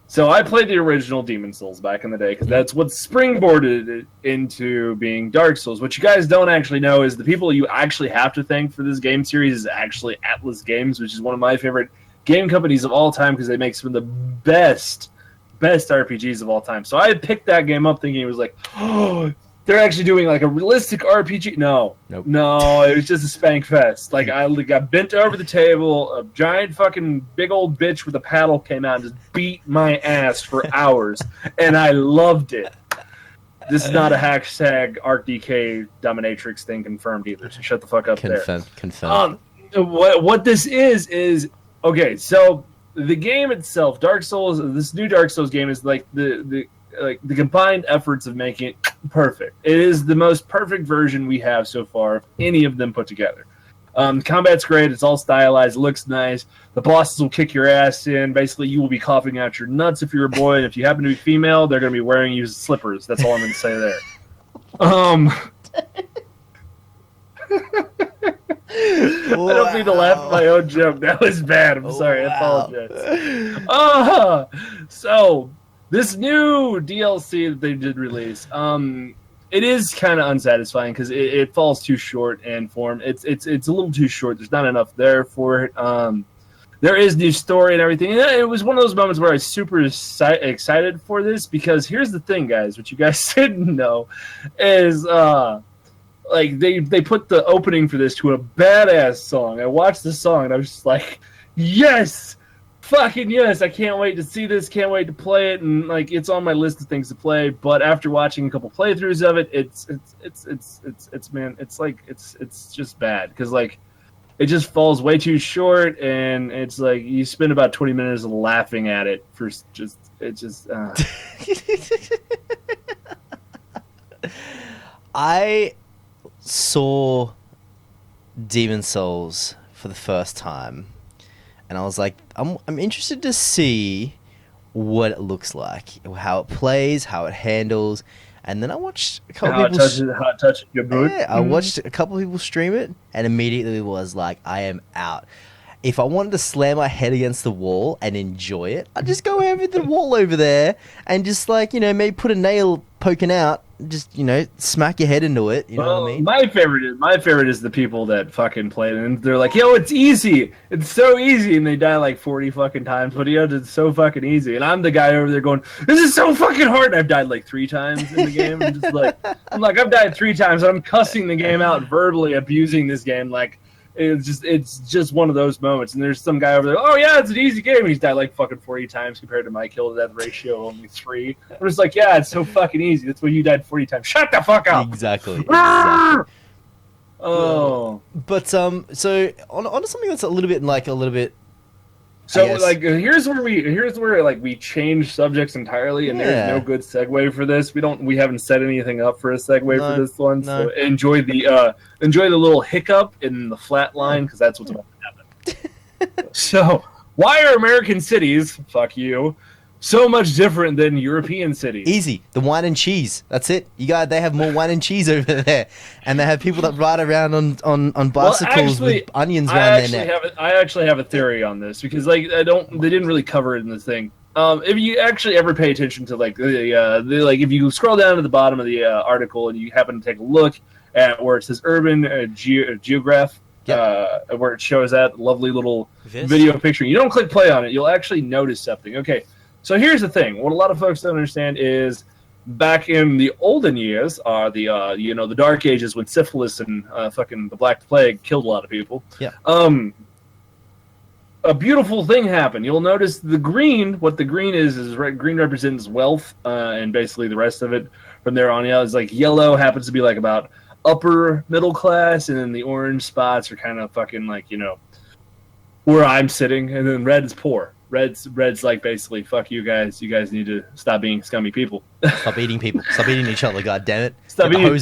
So I played the original Demon Souls back in the day because that's what springboarded it into being Dark Souls. What you guys don't actually know is the people you actually have to thank for this game series is actually Atlas Games, which is one of my favorite game companies of all time because they make some of the best RPGs of all time. So I picked that game up thinking it was like, oh, they're actually doing like a realistic RPG. No, it was just a spank fest. Like I got bent over the table, a giant fucking big old bitch with a paddle came out and just beat my ass for hours, and I loved it. This is not a hashtag ArcDK dominatrix thing confirmed either. So shut the fuck up Confirmed. there. Confirmed. What this is okay. So the game itself, Dark Souls, this new Dark Souls game is like the combined efforts of making it perfect. It is the most perfect version we have so far of any of them put together. Combat's great. It's all stylized. It looks nice. The bosses will kick your ass in. Basically, you will be coughing out your nuts if you're a boy. And if you happen to be female, they're going to be wearing you slippers. That's all I'm going to say there. I don't mean to laugh at my own joke. That was bad. I'm sorry. I apologize. So this new DLC that they did release, it is kind of unsatisfying because it falls too short in form. It's a little too short. There's not enough there for it. There is new story and everything. And it was one of those moments where I was super excited for this because here's the thing, guys. What you guys didn't know is like they put the opening for this to a badass song. I watched the song and I was just like, yes, fucking yes! I can't wait to see this. Can't wait to play it, and like it's on my list of things to play. But after watching a couple playthroughs of it, it's just bad because like it just falls way too short, and it's like you spend about 20 minutes laughing at it for just it just. I saw Demon Souls for the first time. And I was like, I'm interested to see what it looks like, how it plays, how it handles. And then I watched a couple people how it touches your boot. Yeah, I watched a couple of people stream it and immediately was like, I am out. If I wanted to slam my head against the wall and enjoy it, I'd just go over the wall over there and just like, maybe put a nail poking out, just, smack your head into it. You know what I mean? My favorite is the people that fucking play it and they're like, yo, it's easy. It's so easy. And they die like 40 fucking times, but it's so fucking easy. And I'm the guy over there going, this is so fucking hard. And I've died like 3 times in the game. I've died 3 times. I'm cussing the game out, verbally abusing this game. Like, it's just one of those moments. And there's some guy over there, oh yeah, it's an easy game. And he's died like fucking 40 times compared to my kill to death ratio only 3. I'm just like, yeah, it's so fucking easy. That's when you died 40 times. Shut the fuck up. Exactly. Oh. But so on something that's a little bit. So here's where we change subjects entirely, and there's no good segue for this. We haven't set anything up for a segue for this one. No. So enjoy the little hiccup in the flat line because that's what's about to happen. So why are American cities, fuck you, so much different than European cities? Easy. The wine and cheese. That's it. They have more wine and cheese over there. And they have people that ride around on bicycles with onions around their neck. I actually have a theory on this because they didn't really cover it in the thing. If you actually ever pay attention to if you scroll down to the bottom of the article and you happen to take a look at where it says urban geograph, where it shows that lovely little video picture, you don't click play on it, you'll actually notice something. Okay. So here's the thing. What a lot of folks don't understand is back in the olden years, the Dark Ages when syphilis and fucking the Black Plague killed a lot of people. Yeah. A beautiful thing happened. You'll notice the green. What the green is green represents wealth, and basically the rest of it from there on out is like yellow happens to be like about upper middle class, and then the orange spots are kind of fucking like where I'm sitting, and then red is poor. Red's like basically fuck you guys. You guys need to stop being scummy people. Stop eating people. Stop eating each other. God damn it. Stop doing it.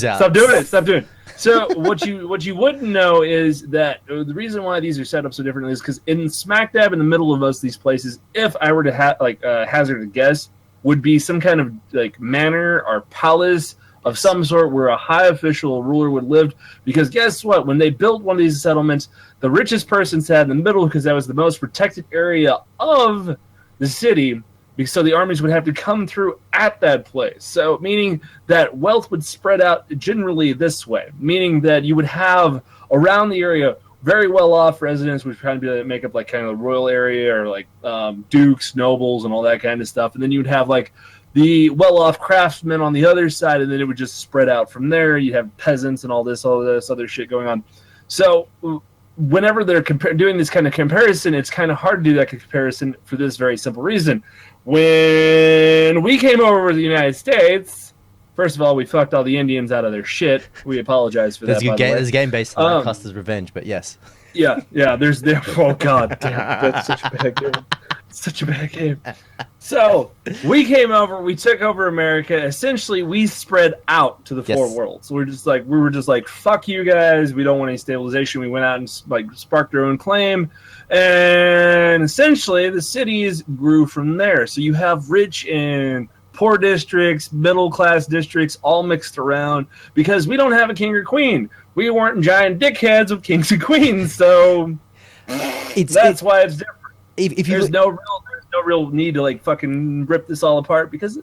Stop doing it. So what you wouldn't know is that the reason why these are set up so differently is because in smack dab in the middle of most of these places, if I were to hazard a guess, would be some kind of like manor or palace of some sort where a high official ruler would live. Because guess what? When they built one of these settlements, the richest person sat in the middle because that was the most protected area of the city. So the armies would have to come through at that place. So meaning that wealth would spread out generally this way. Meaning that you would have around the area very well-off residents, which kind of make up like kind of the royal area or like dukes, nobles, and all that kind of stuff. And then you'd have like the well-off craftsmen on the other side, and then it would just spread out from there. You'd have peasants and all this other shit going on. So whenever they're doing this kind of comparison, it's kind of hard to do that comparison for this very simple reason. When we came over to the United States, First of all, we fucked all the Indians out of their shit. We apologize for that. There's a game based on Custer's Revenge, but yes. Yeah. There's there. Oh god, damn, that's such a bad game. Such a bad game. So we came over. We took over America. Essentially, we spread out to the four worlds. We were just like, fuck you guys. We don't want any stabilization. We went out and like sparked our own claim, and essentially the cities grew from there. So you have rich and poor districts, middle class districts, all mixed around because we don't have a king or queen. We weren't giant dickheads with kings and queens, so that's why it's different. There's no real need to like fucking rip this all apart because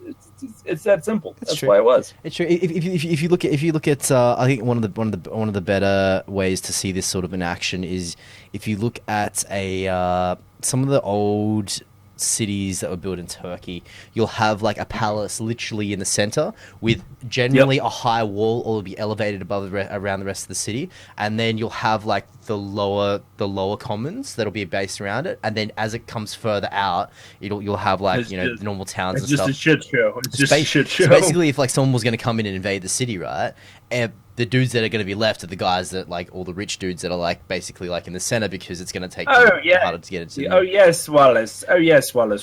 it's that simple. That's why it was. It's true. If you look at I think one of the better ways to see this sort of in action is if you look at some of the old cities that were built in Turkey, you'll have like a palace literally in the center with generally a high wall, or it'll be elevated above around the rest of the city, and then you'll have like the lower commons that'll be based around it, and then as it comes further out, you'll have like the normal towns and stuff. It's just a shit show. It's just a shit show. So basically, if like someone was going to come in and invade the city, right, and the dudes that are going to be left are the guys that like all the rich dudes that are like basically like in the center because it's going to take harder to get into. Oh yes, Wallace.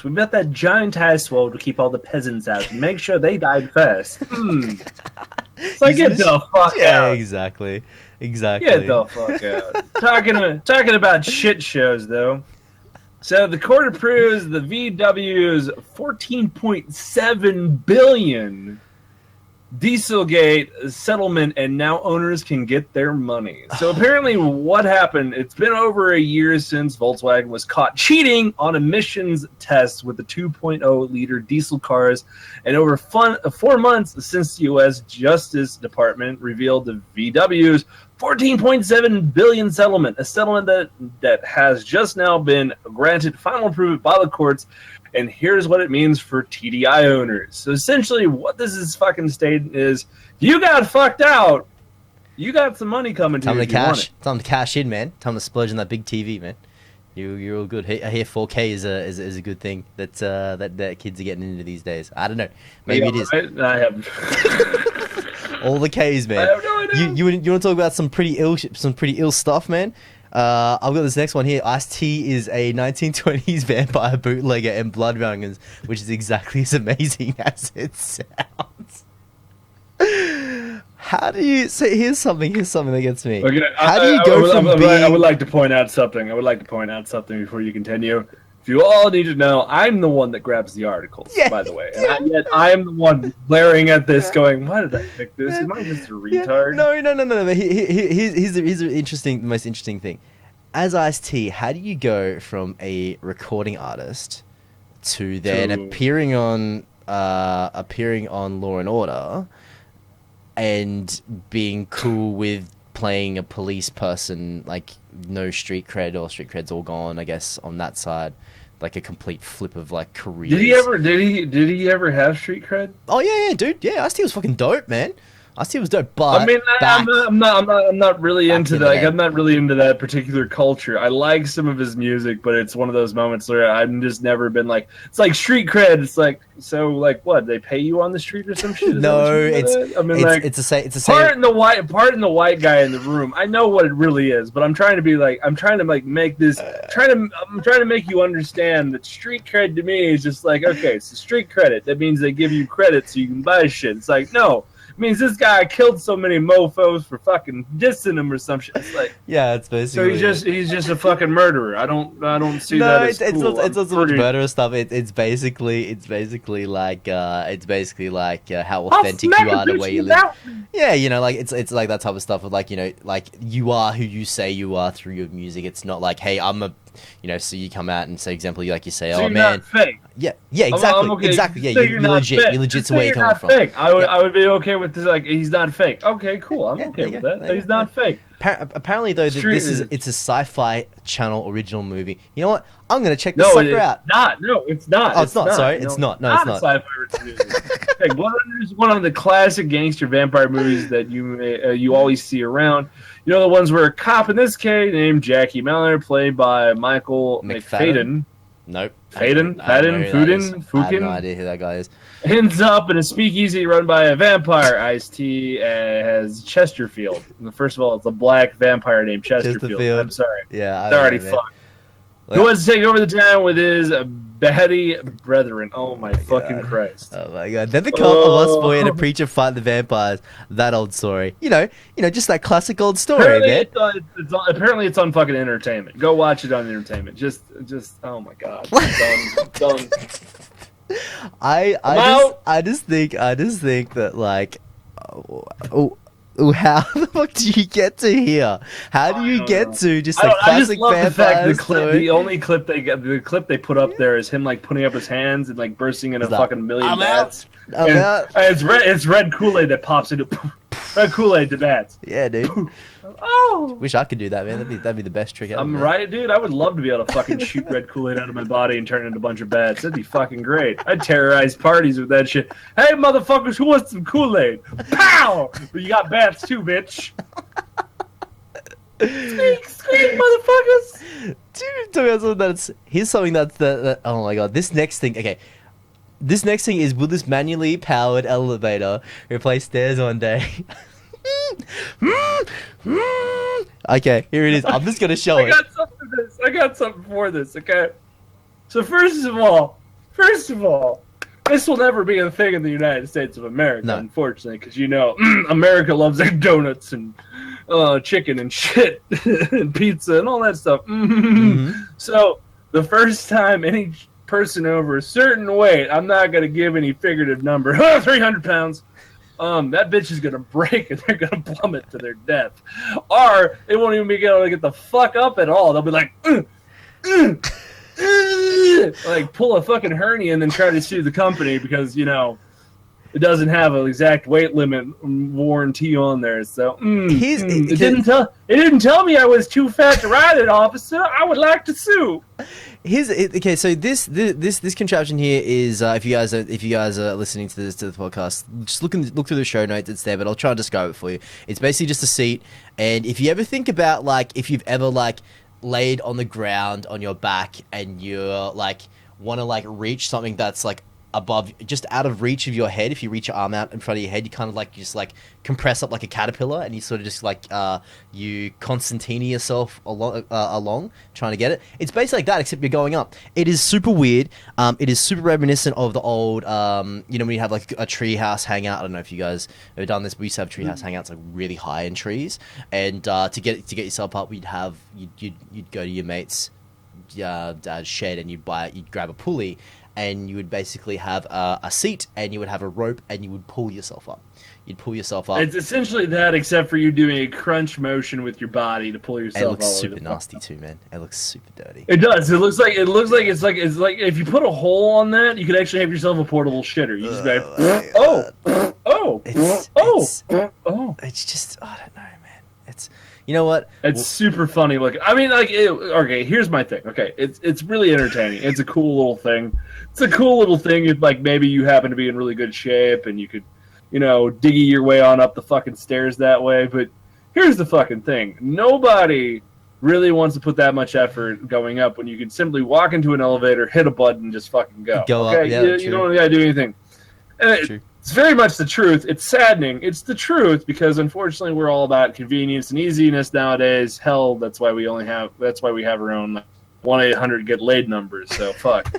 We built that giant ice wall to keep all the peasants out and make sure they died first. It's like get the fuck out. Yeah, exactly. Get the fuck out. Talking about shit shows though. So the court approves the VW's $14.7 billion Dieselgate settlement, and now owners can get their money. So apparently what happened, it's been over a year since Volkswagen was caught cheating on emissions tests with the 2.0 liter diesel cars, and over 4 months since the U.S. Justice Department revealed the VW's $14.7 billion settlement, a settlement that has just now been granted final approval by the courts. And here's what it means for TDI owners. So essentially what this is fucking stating is, you got fucked out, you got some money coming to you. Time to cash in, man. Time to splurge on that big TV, man. You're all good. I hear 4K is a good thing that kids are getting into these days. I don't know. Maybe it is. I have all the K's, man. I have no idea. You want to talk about some pretty ill stuff, man? I've got this next one here. Ice-T is a 1920s vampire bootlegger and Bloodrunners, which is exactly as amazing as it sounds. How do you... So here's something that gets me. Okay, How do you go from being... I would like to point out something. Before you continue. If you all need to know, I'm the one that grabs the articles, by the way. And yet I am the one glaring at this going, why did I pick this? Am I just a retard? No. But here's the most interesting thing. As Ice-T, how do you go from a recording artist to then appearing on Law and Order and being cool with playing a police person, like no street cred, or street cred's all gone, I guess, on that side, like a complete flip of like careers. Did he ever have street cred? Oh yeah, dude. Yeah, Ice-T was fucking dope, man. Ice-T was dope, but I mean, I'm not really into that. Like, I'm not really into that particular culture. I like some of his music, but it's one of those moments where I've just never been like, it's like street cred. It's like, so like what? They pay you on the street or some shit? No, it's the same. Pardon the white guy in the room. I know what it really is, but I'm trying to make this. I'm trying to make you understand that street cred to me is just like, okay, it's street credit. That means they give you credit so you can buy shit. It's like, no. It means this guy killed so many mofos for fucking dissing him or some shit. It's like, yeah, it's basically. So he's just a fucking murderer. I don't see that as cool. It's not so much murder stuff. It's basically like how authentic you are to where you live. Yeah, like it's like that type of stuff of like like you are who you say you are through your music. It's not like, hey, I'm a. So you come out and say, example, like you say, so oh man, not fake. Yeah, exactly, okay. exactly. Yeah, so you're legit. Fake. You're legit to where you're coming from. Fake. I would be okay with this. Like, he's not fake. Okay, cool. I'm okay with that. He's not fake. Apparently, though, it's a Sci-Fi Channel original movie. You know what? I'm gonna check this sucker out. No, it's not. Oh, it's not. Sorry, it's not. No, it's not. Sci-Fi original movie. Hey, Bloodrunners is one of the classic gangster vampire movies that you always see around. The ones where a cop in this case named Jackie Miller, played by Michael McFadden. Nope. Faden? I don't know who that is. Fudin? I have no Fukin? idea who that guy is. Ends up in a speakeasy run by a vampire. Ice-T has Chesterfield. First of all, it's a black vampire named Chesterfield. I'm sorry. Yeah, It's already fucked. Who wants to take over the town with his batty brethren? Oh my fucking Christ! Oh my god! Then the cult of Lost Boy and a preacher fight the vampires. That old story. You know, just that classic old story, man. Apparently, it's on fucking entertainment. Go watch it on entertainment. Just. Oh my god! Done. I just think that like, how the fuck do you get to here? How do you get to just a classic vampire story? The only clip they put up there is him like putting up his hands and like bursting into fucking million bats. I'm out. It's red Kool-Aid that pops into red Kool-Aid to bats. Yeah, dude. Oh, wish I could do that, man. That'd be the best trick ever. I'm right, dude. I would love to be able to fucking shoot red Kool-Aid out of my body and turn into a bunch of bats. That'd be fucking great. I'd terrorize parties with that shit. Hey, motherfuckers, who wants some Kool-Aid? Pow! But you got bats too, bitch. Squeak, motherfuckers. Dude, tell me something here's something that's that. Oh my god, this next thing. Okay, this next thing is: will this manually powered elevator replace stairs one day? Okay, here it is. I'm just gonna show it. I got something for this. Okay. So first of all, this will never be a thing in the United States of America, unfortunately, because America loves their donuts and chicken and shit and pizza and all that stuff. So the first time any person over a certain weight, I'm not gonna give any figurative number, 300 pounds. That bitch is gonna break and they're gonna plummet to their death, or they won't even be able to get the fuck up at all. They'll be like, like pull a fucking hernia and then try to sue the company because it doesn't have an exact weight limit warranty on there. So it didn't tell me I was too fat to ride it, officer. I would like to sue. Okay, so this contraption here is if you guys are listening to the podcast, just look through the show notes. It's there, but I'll try and describe it for you. It's basically just a seat, and if you ever think about like if you've ever like laid on the ground on your back and you're like want to like reach something that's like above, just out of reach of your head. If you reach your arm out in front of your head, you kind of like just like compress up like a caterpillar, and you sort of just like you Constantine yourself along trying to get it. It's basically like that, except you're going up. It is super weird. It is super reminiscent of the old when you have like a treehouse hangout. I don't know if you guys have ever done this, but we used to have treehouse hangouts like really high in trees, and to get yourself up, you'd go to your mate's dad's shed and you'd grab a pulley. And you would basically have a seat, and you would have a rope, and you would pull yourself up. You'd pull yourself up. It's essentially that, except for you doing a crunch motion with your body to pull yourself. It looks super nasty too, man. It looks super dirty. It does. It looks like it's like if you put a hole on that, you could actually have yourself a portable shitter. You just be like, It's just, I don't know, man. It's, you know what? It's super funny looking. I mean, like, okay, here's my thing. Okay, it's really entertaining. It's a cool little thing. It's a cool little thing if, like, maybe you happen to be in really good shape and you could, diggy your way on up the fucking stairs that way. But here's the fucking thing. Nobody really wants to put that much effort going up when you can simply walk into an elevator, hit a button, and just fucking go. Go okay? up, yeah, You don't gotta do anything. And it's very much the truth. It's saddening. It's the truth because, unfortunately, we're all about convenience and easiness nowadays. Hell, that's why we have our own 1-800-GET-LAID numbers. So fuck.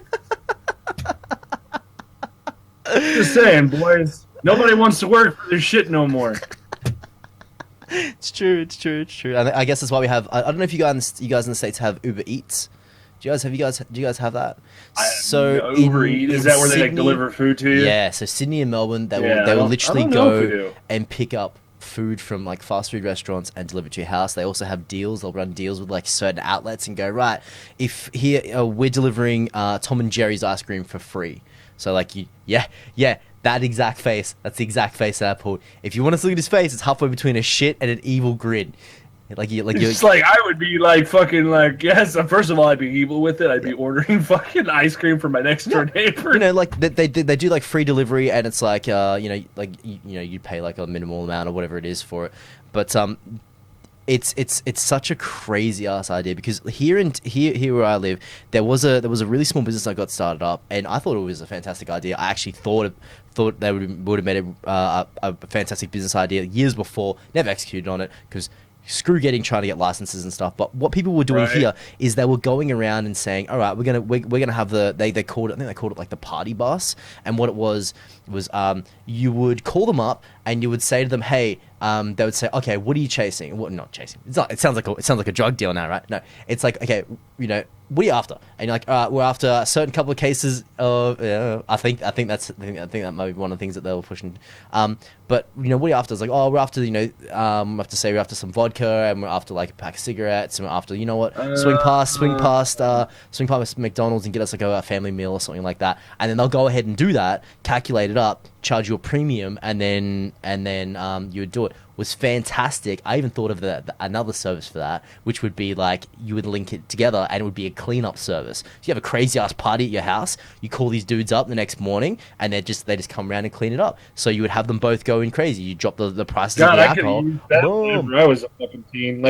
Just saying, boys. Nobody wants to work for their shit no more. It's true. I guess that's why we have. I don't know if you guys in the States have Uber Eats. Do you guys have that? So Uber Eats, is that where Sydney, they like deliver food to you? Yeah. So Sydney and Melbourne, they will literally go and pick up food from like fast food restaurants and deliver it to your house. They also have deals. They'll run deals with like certain outlets and go, right, if here we're delivering Tom and Jerry's ice cream for free. So like that exact face. That's the exact face that I pulled. If you want to look at his face, it's halfway between a shit and an evil grin. It's like I would be like fucking like, yes. First of all, I'd be evil with it. I'd be ordering fucking ice cream from my next door neighbor. Like they do like free delivery, and it's like you pay like a minimal amount or whatever it is for it. But it's such a crazy ass idea because here where I live, there was a really small business that got started up, and I thought it was a fantastic idea. I actually thought they would have made it a fantastic business idea years before. Never executed on it because screw trying to get licenses and stuff. But what people were doing here is they were going around and saying, all right, we're gonna have they called it, I think they called it like the party bus. And what it was you would call them up and you would say to them, hey, they would say, okay, what are you chasing? What, not chasing, it sounds like a drug deal now, right? No, it's like, okay, you know, what are you after? And you're like, all right, we're after a certain couple of cases of I think that might be one of the things that they were pushing. But you know, what are you after? It's like, oh, we're after, you know, we have to say we're after some vodka, and we're after like a pack of cigarettes, and we're after, you know what, swing past McDonald's and get us like a family meal or something like that. And then they'll go ahead and do that, calculate it up, charge you a premium, and then you would do it. Was fantastic. I even thought of another service for that, which would be like you would link it together and it would be a cleanup service. So you have a crazy ass party at your house, you call these dudes up the next morning and they just come around and clean it up. So you would have them both going crazy. You drop the prices of the alcohol. Whenever I was a fucking teen.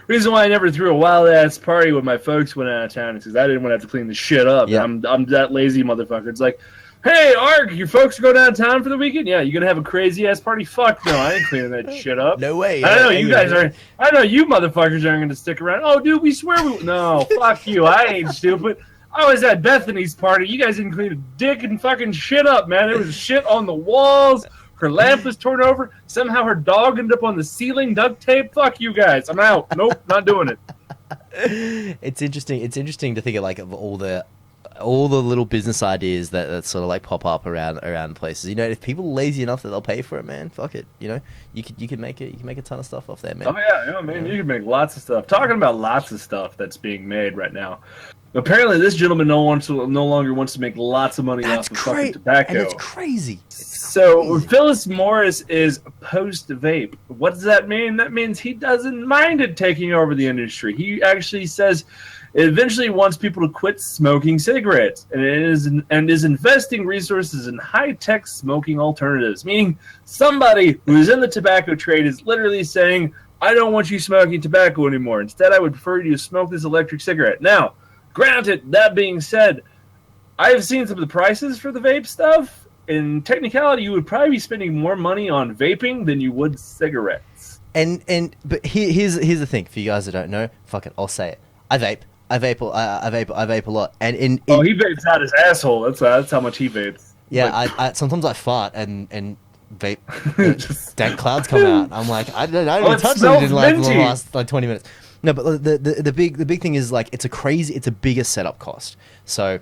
Reason why I never threw a wild ass party when my folks went out of town is because I didn't want to have to clean the shit up. Yeah. I'm that lazy motherfucker. It's like, hey, Ark, your folks go downtown for the weekend? Yeah, you gonna have a crazy ass party? Fuck no, I ain't cleaning that shit up. No way. I know you guys aren't. I know you motherfuckers aren't gonna stick around. Oh, dude, we swear we. No, fuck you. I ain't stupid. I was at Bethany's party. You guys didn't clean a dick and fucking shit up, man. There was shit on the walls. Her lamp was torn over. Somehow her dog ended up on the ceiling, duct tape. Fuck you guys. I'm out. Nope, not doing it. It's interesting. It's interesting to think of all the little business ideas that sort of like pop up around places. You know, if people are lazy enough that they'll pay for it, man, fuck it. You know, you can make a ton of stuff off there, man. Oh yeah, man, you can make lots of stuff. Talking about lots of stuff that's being made right now. Apparently, this gentleman no longer wants to make lots of money off of fucking tobacco. And it's crazy. So Phyllis Morris is Post-Vape. What does that mean? That means he doesn't mind it taking over the industry. He actually says it eventually wants people to quit smoking cigarettes and is investing resources in high-tech smoking alternatives, meaning somebody who is in the tobacco trade is literally saying, I don't want you smoking tobacco anymore. Instead, I would prefer you to smoke this electric cigarette. Now, granted, that being said, I've seen some of the prices for the vape stuff. In technicality, you would probably be spending more money on vaping than you would cigarettes. But here's the thing for you guys that don't know. Fuck it, I'll say it. I vape a lot, and he vapes out his asshole. That's how much he vapes. Yeah, I sometimes I fart and vape dank clouds come out. I'm like, I don't even touch it in like the last 20 minutes. No, but the big thing is like it's a bigger setup cost. So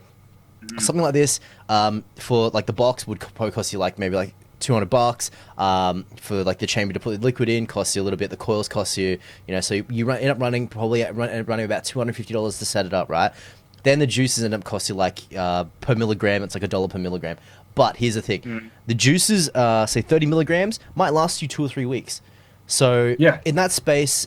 something like this for like the box would probably cost you like maybe like $200. For like the chamber to put the liquid in costs you a little bit. The coils cost you, so you end up running about $250 to set it up, right? Then the juices end up costing you like per milligram. It's like $1 per milligram. But here's the thing: the juices, say 30 milligrams, might last you 2 or 3 weeks. So yeah, in that space,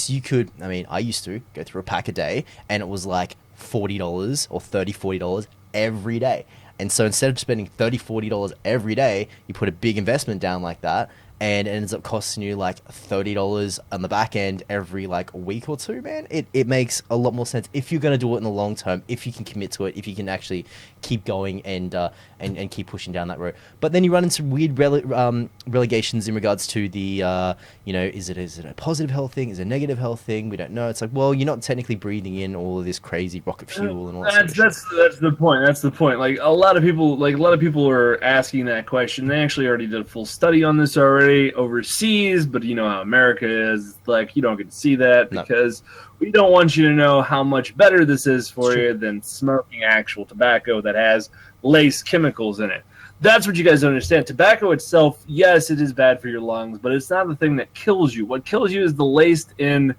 you could. I mean, I used to go through a pack a day, and it was like $40 or $40 every day. And so instead of spending $30-$40 every day, you put a big investment down like that, and it ends up costing you like $30 on the back end every like week or two, man. It makes a lot more sense if you're going to do it in the long term, if you can commit to it, if you can actually keep going and keep pushing down that road. But then you run into weird relegations in regards to the, is it a positive health thing? Is it a negative health thing? We don't know. It's like, well, you're not technically breathing in all of this crazy rocket fuel and all that. That's the point. That's the point. Like a lot of people are asking that question. They actually already did a full study on this already overseas, but you know how America is. Like you don't get to see that because we don't want you to know how much better this is for you than smoking actual tobacco that has laced chemicals in it. That's what you guys don't understand. Tobacco itself, yes, it is bad for your lungs, but it's not the thing that kills you. What kills you is the laced in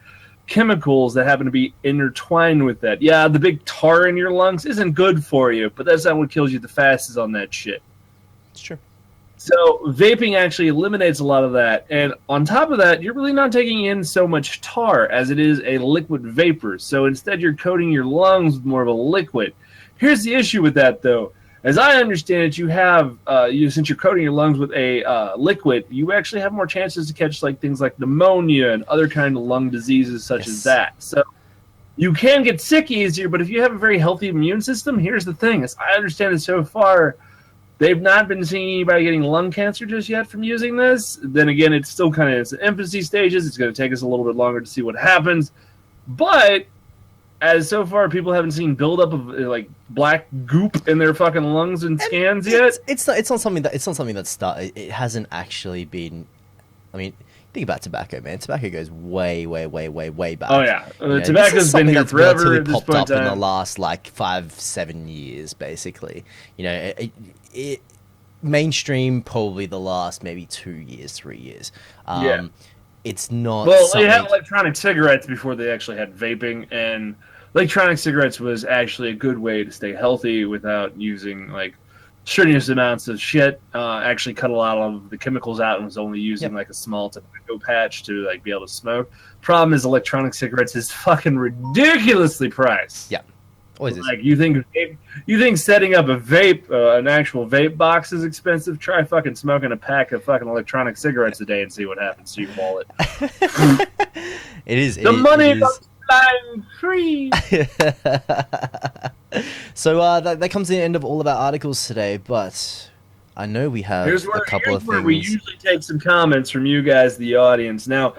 chemicals that happen to be intertwined with that. Yeah, the big tar in your lungs isn't good for you, but that's not what kills you the fastest on that shit. It's true. So vaping actually eliminates a lot of that. And on top of that, you're really not taking in so much tar as it is a liquid vapor. So instead, you're coating your lungs with more of a liquid. Here's the issue with that, though. As I understand it, you have since you're coating your lungs with a liquid, you actually have more chances to catch like things like pneumonia and other kind of lung diseases such as that. So you can get sick easier, but if you have a very healthy immune system, here's the thing: as I understand it so far, they've not been seeing anybody getting lung cancer just yet from using this. Then again, it's still kind of in infancy stages. It's going to take us a little bit longer to see what happens. But as so far, people haven't seen buildup of like black goop in their fucking lungs and scans yet. It's not something that's started. It hasn't actually been. I mean, think about tobacco, man. Tobacco goes way back. Oh yeah, tobacco's been here forever. At this popped point up in the last like 5-7 years, basically. You know, it mainstream probably the last maybe 2 years, 3 years. Yeah. It's not. Well, they had electronic cigarettes before they actually had vaping, and electronic cigarettes was actually a good way to stay healthy without using like strenuous amounts of shit. Actually cut a lot of the chemicals out and was only using like a small tobacco patch to like be able to smoke. Problem is, electronic cigarettes is fucking ridiculously priced. Yeah. Always is. Like you think setting up a vape, an actual vape box is expensive? Try fucking smoking a pack of fucking electronic cigarettes a day and see what happens to your wallet. It is. The money comes flying free. So that comes to the end of all of our articles today, but I know we have a couple of things. We usually take some comments from you guys, the audience. Now,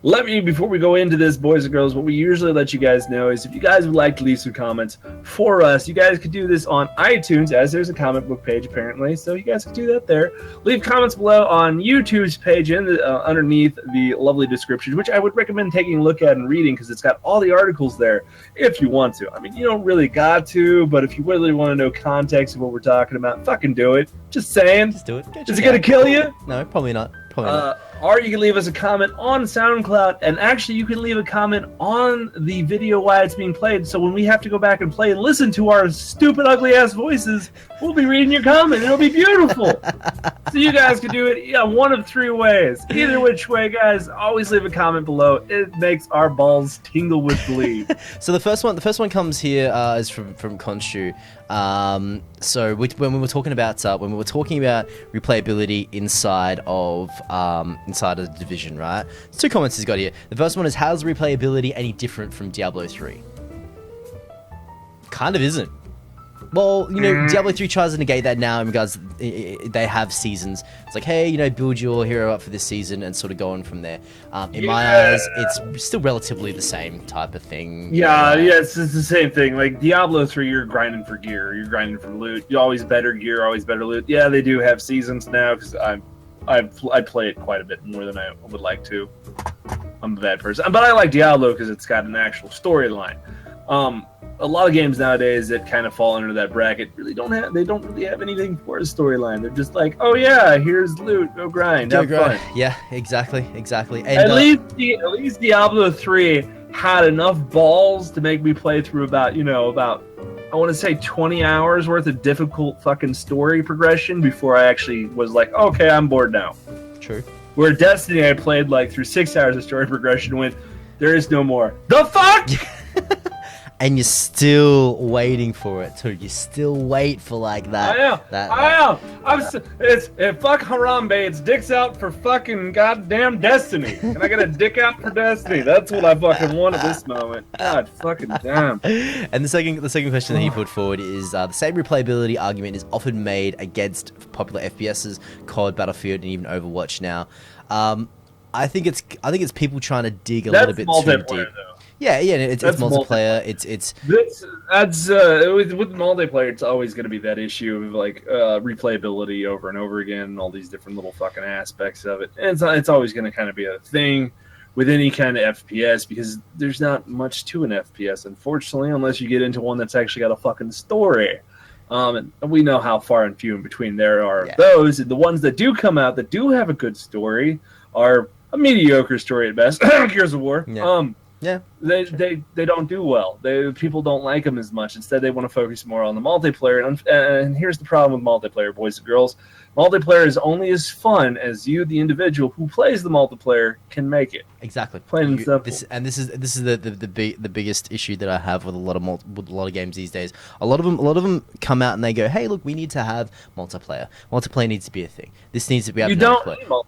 before we go into this, boys and girls, what we usually let you guys know is if you guys would like to leave some comments for us, you guys could do this on iTunes, as there's a comic book page apparently, so you guys can do that there. Leave comments below on YouTube's page underneath the lovely description, which I would recommend taking a look at and reading because it's got all the articles there if you want to. I mean, you don't really got to, but if you really want to know context of what we're talking about, fucking do it. Just saying. Just do it. Is it going to kill you? No, probably not. Probably not. Or you can leave us a comment on SoundCloud, and actually you can leave a comment on the video while it's being played, so when we have to go back and play and listen to our stupid, ugly-ass voices, we'll be reading your comment. It'll be beautiful. So you guys can do it one of 3 ways. Either which way, guys, always leave a comment below. It makes our balls tingle with glee. So the first one comes here is from Konshu. So when we were talking about replayability inside of the division, right? There's 2 comments he's got here. The first one is, how's replayability any different from Diablo 3? Kind of isn't. Well, you know, Diablo 3 tries to negate that now because they have seasons. It's like, hey, you know, build your hero up for this season and sort of go on from there. In my eyes, it's still relatively the same type of thing. Yeah, it's the same thing. Like Diablo 3, you're grinding for gear, you're grinding for loot. You always better gear, always better loot. Yeah, they do have seasons now because I play it quite a bit more than I would like to. I'm a bad person, but I like Diablo because it's got an actual storyline. A lot of games nowadays that kind of fall under that bracket really don't really have anything for a storyline. They're just like, oh yeah, here's loot, go grind, have fun. Yeah, exactly. And, at least Diablo 3 had enough balls to make me play through about I want to say 20 hours worth of difficult fucking story progression before I actually was like, okay, I'm bored now. True. Where Destiny, I played like through 6 hours of story progression with, there is no more. The fuck? And you're still waiting for it too. You still wait for like that. I am. Fuck Harambe. It's dicks out for fucking goddamn Destiny. Can I get a dick out for Destiny? That's what I fucking want at this moment. God fucking damn. And the second question that he put forward is the same replayability argument is often made against popular FPSs, COD, Battlefield, and even Overwatch now. I think it's people trying to dig a little bit too deep. Though. Yeah, it's multiplayer. It's with multiplayer. It's always going to be that issue of like replayability over and over again, and all these different little fucking aspects of it. And it's always going to kind of be a thing with any kind of FPS because there's not much to an FPS, unfortunately, unless you get into one that's actually got a fucking story. And we know how far and few in between there are of those. And the ones that do come out that do have a good story are a mediocre story at best. Gears of War. Yeah. Yeah. They don't do well. People don't like them as much. Instead, they want to focus more on the multiplayer. And here's the problem with multiplayer, boys and girls. Multiplayer is only as fun as you, the individual who plays the multiplayer, can make it. Exactly. Plain and simple. This is the biggest issue that I have with a lot of games these days. A lot of them come out and they go, "Hey, look, we need to have multiplayer. Multiplayer needs to be a thing. This needs to be." You don't need multiplayer.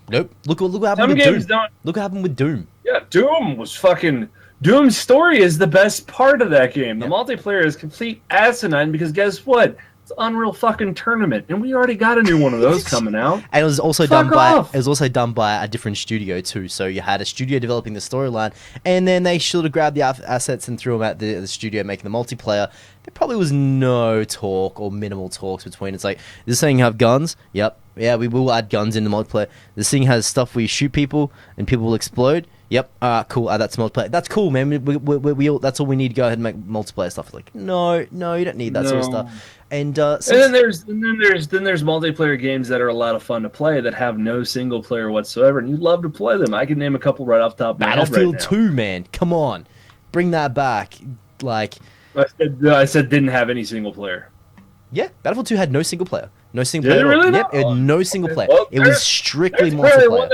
Nope. Look what happened with Doom. Look what happened with Doom. Yeah, Doom was fucking... Doom's story is the best part of that game. The multiplayer is complete asinine because guess what? It's Unreal fucking Tournament, and we already got a new one of those coming out. And it was also done by a different studio too. So you had a studio developing the storyline, and then they should have grabbed the assets and threw them at the studio making the multiplayer. There probably was no talk or minimal talks between. It's like, this thing have guns? Yep. Yeah, we will add guns in the multiplayer. This thing has stuff where you shoot people and people will explode. Yep. Cool. That's multiplayer. That's cool, man. We all, that's all we need to go ahead and make multiplayer stuff. Like, no, you don't need that sort of stuff. And then there's multiplayer games that are a lot of fun to play that have no single player whatsoever, and you'd love to play them. I can name a couple right off the top of my head Battlefield right now. 2, man. Come on, bring that back. Like, I said didn't have any single player. Yeah, Battlefield 2 had no single player. No single player. Did it really? Yep, it had no single player. Well, it was strictly multiplayer.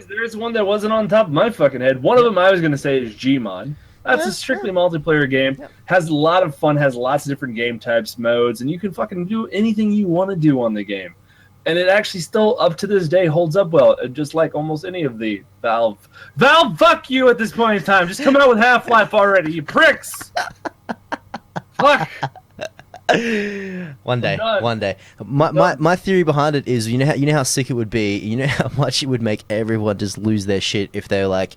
There's one that wasn't on top of my fucking head. One of them I was going to say is Gmod. That's a strictly multiplayer game. Yeah. Has a lot of fun, has lots of different game types, modes, and you can fucking do anything you want to do on the game. And it actually still, up to this day, holds up well, just like almost any of the Valve. Valve, fuck you at this point in time. Just come out with Half-Life already, you pricks! Fuck! One day. My theory behind it is, you know how sick it would be, you know how much it would make everyone just lose their shit if they're like,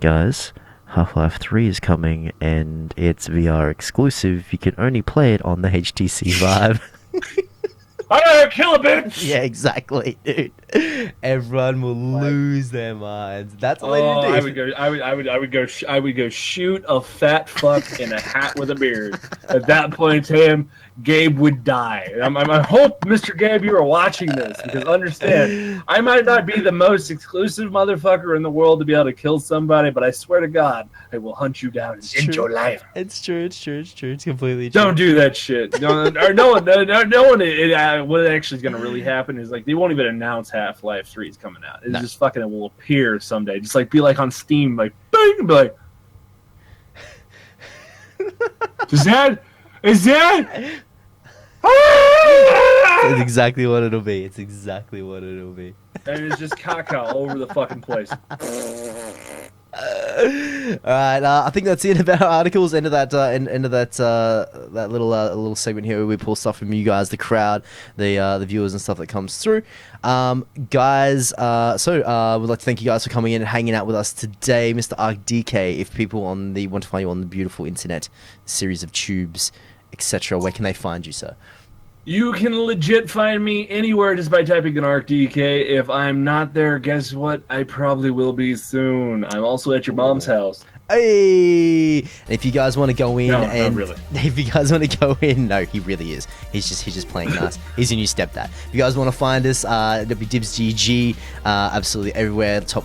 guys, Half-Life 3 is coming and it's VR exclusive. You can only play it on the HTC Vive. I gotta kill a bitch. Yeah, exactly, dude. Everyone will lose their minds. That's all they do. I would go shoot a fat fuck in a hat with a beard. At that point in time, Gabe would die. I hope, Mr. Gabe, you are watching this, because understand, I might not be the most exclusive motherfucker in the world to be able to kill somebody, but I swear to God, I will hunt you down and end your life. It's true. It's completely true. Don't do that shit. No one. What actually is going to really happen is, like, they won't even announce Half-Life 3 is coming out. It's just fucking, it will appear someday. Just like, be like on Steam, like, bing, and be like, is that? It's exactly what it'll be. It's exactly what it'll be. And it's just caca all over the fucking place. Alright, I think that's it about our articles. End of that that little segment here where we pull stuff from you guys, the crowd, the viewers and stuff that comes through. Guys, so we'd like to thank you guys for coming in and hanging out with us today, Mr. ArcDK. If people want to find you on the beautiful internet, series of tubes, etc., where can they find you, sir? You can legit find me anywhere just by typing in ArcDK. If I'm not there, guess what? I probably will be soon. I'm also at your mom's house. Hey! And if you guys want to go in, not really. If you guys want to go in, no, he really is. He's just playing nice. He's your new stepdad. If you guys want to find us, it'll be DIBBSGG, absolutely everywhere, top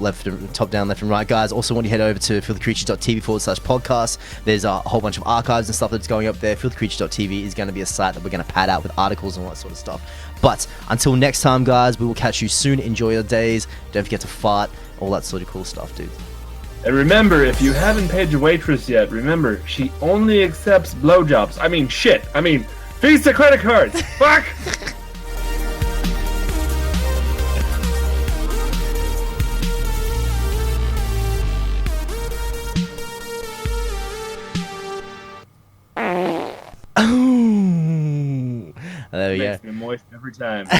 down, left and right, guys. Also, want you to head over to filthycreatures.tv/podcast. There's a whole bunch of archives and stuff that's going up there. Filthycreatures.tv is going to be a site that we're going to pad out with articles and all that sort of stuff. But until next time, guys, we will catch you soon. Enjoy your days. Don't forget to fart, all that sort of cool stuff, dude. And remember, if you haven't paid your waitress yet, remember, she only accepts blowjobs. I mean, shit. I mean, Visa credit cards. Fuck! There we go. Makes me moist every time.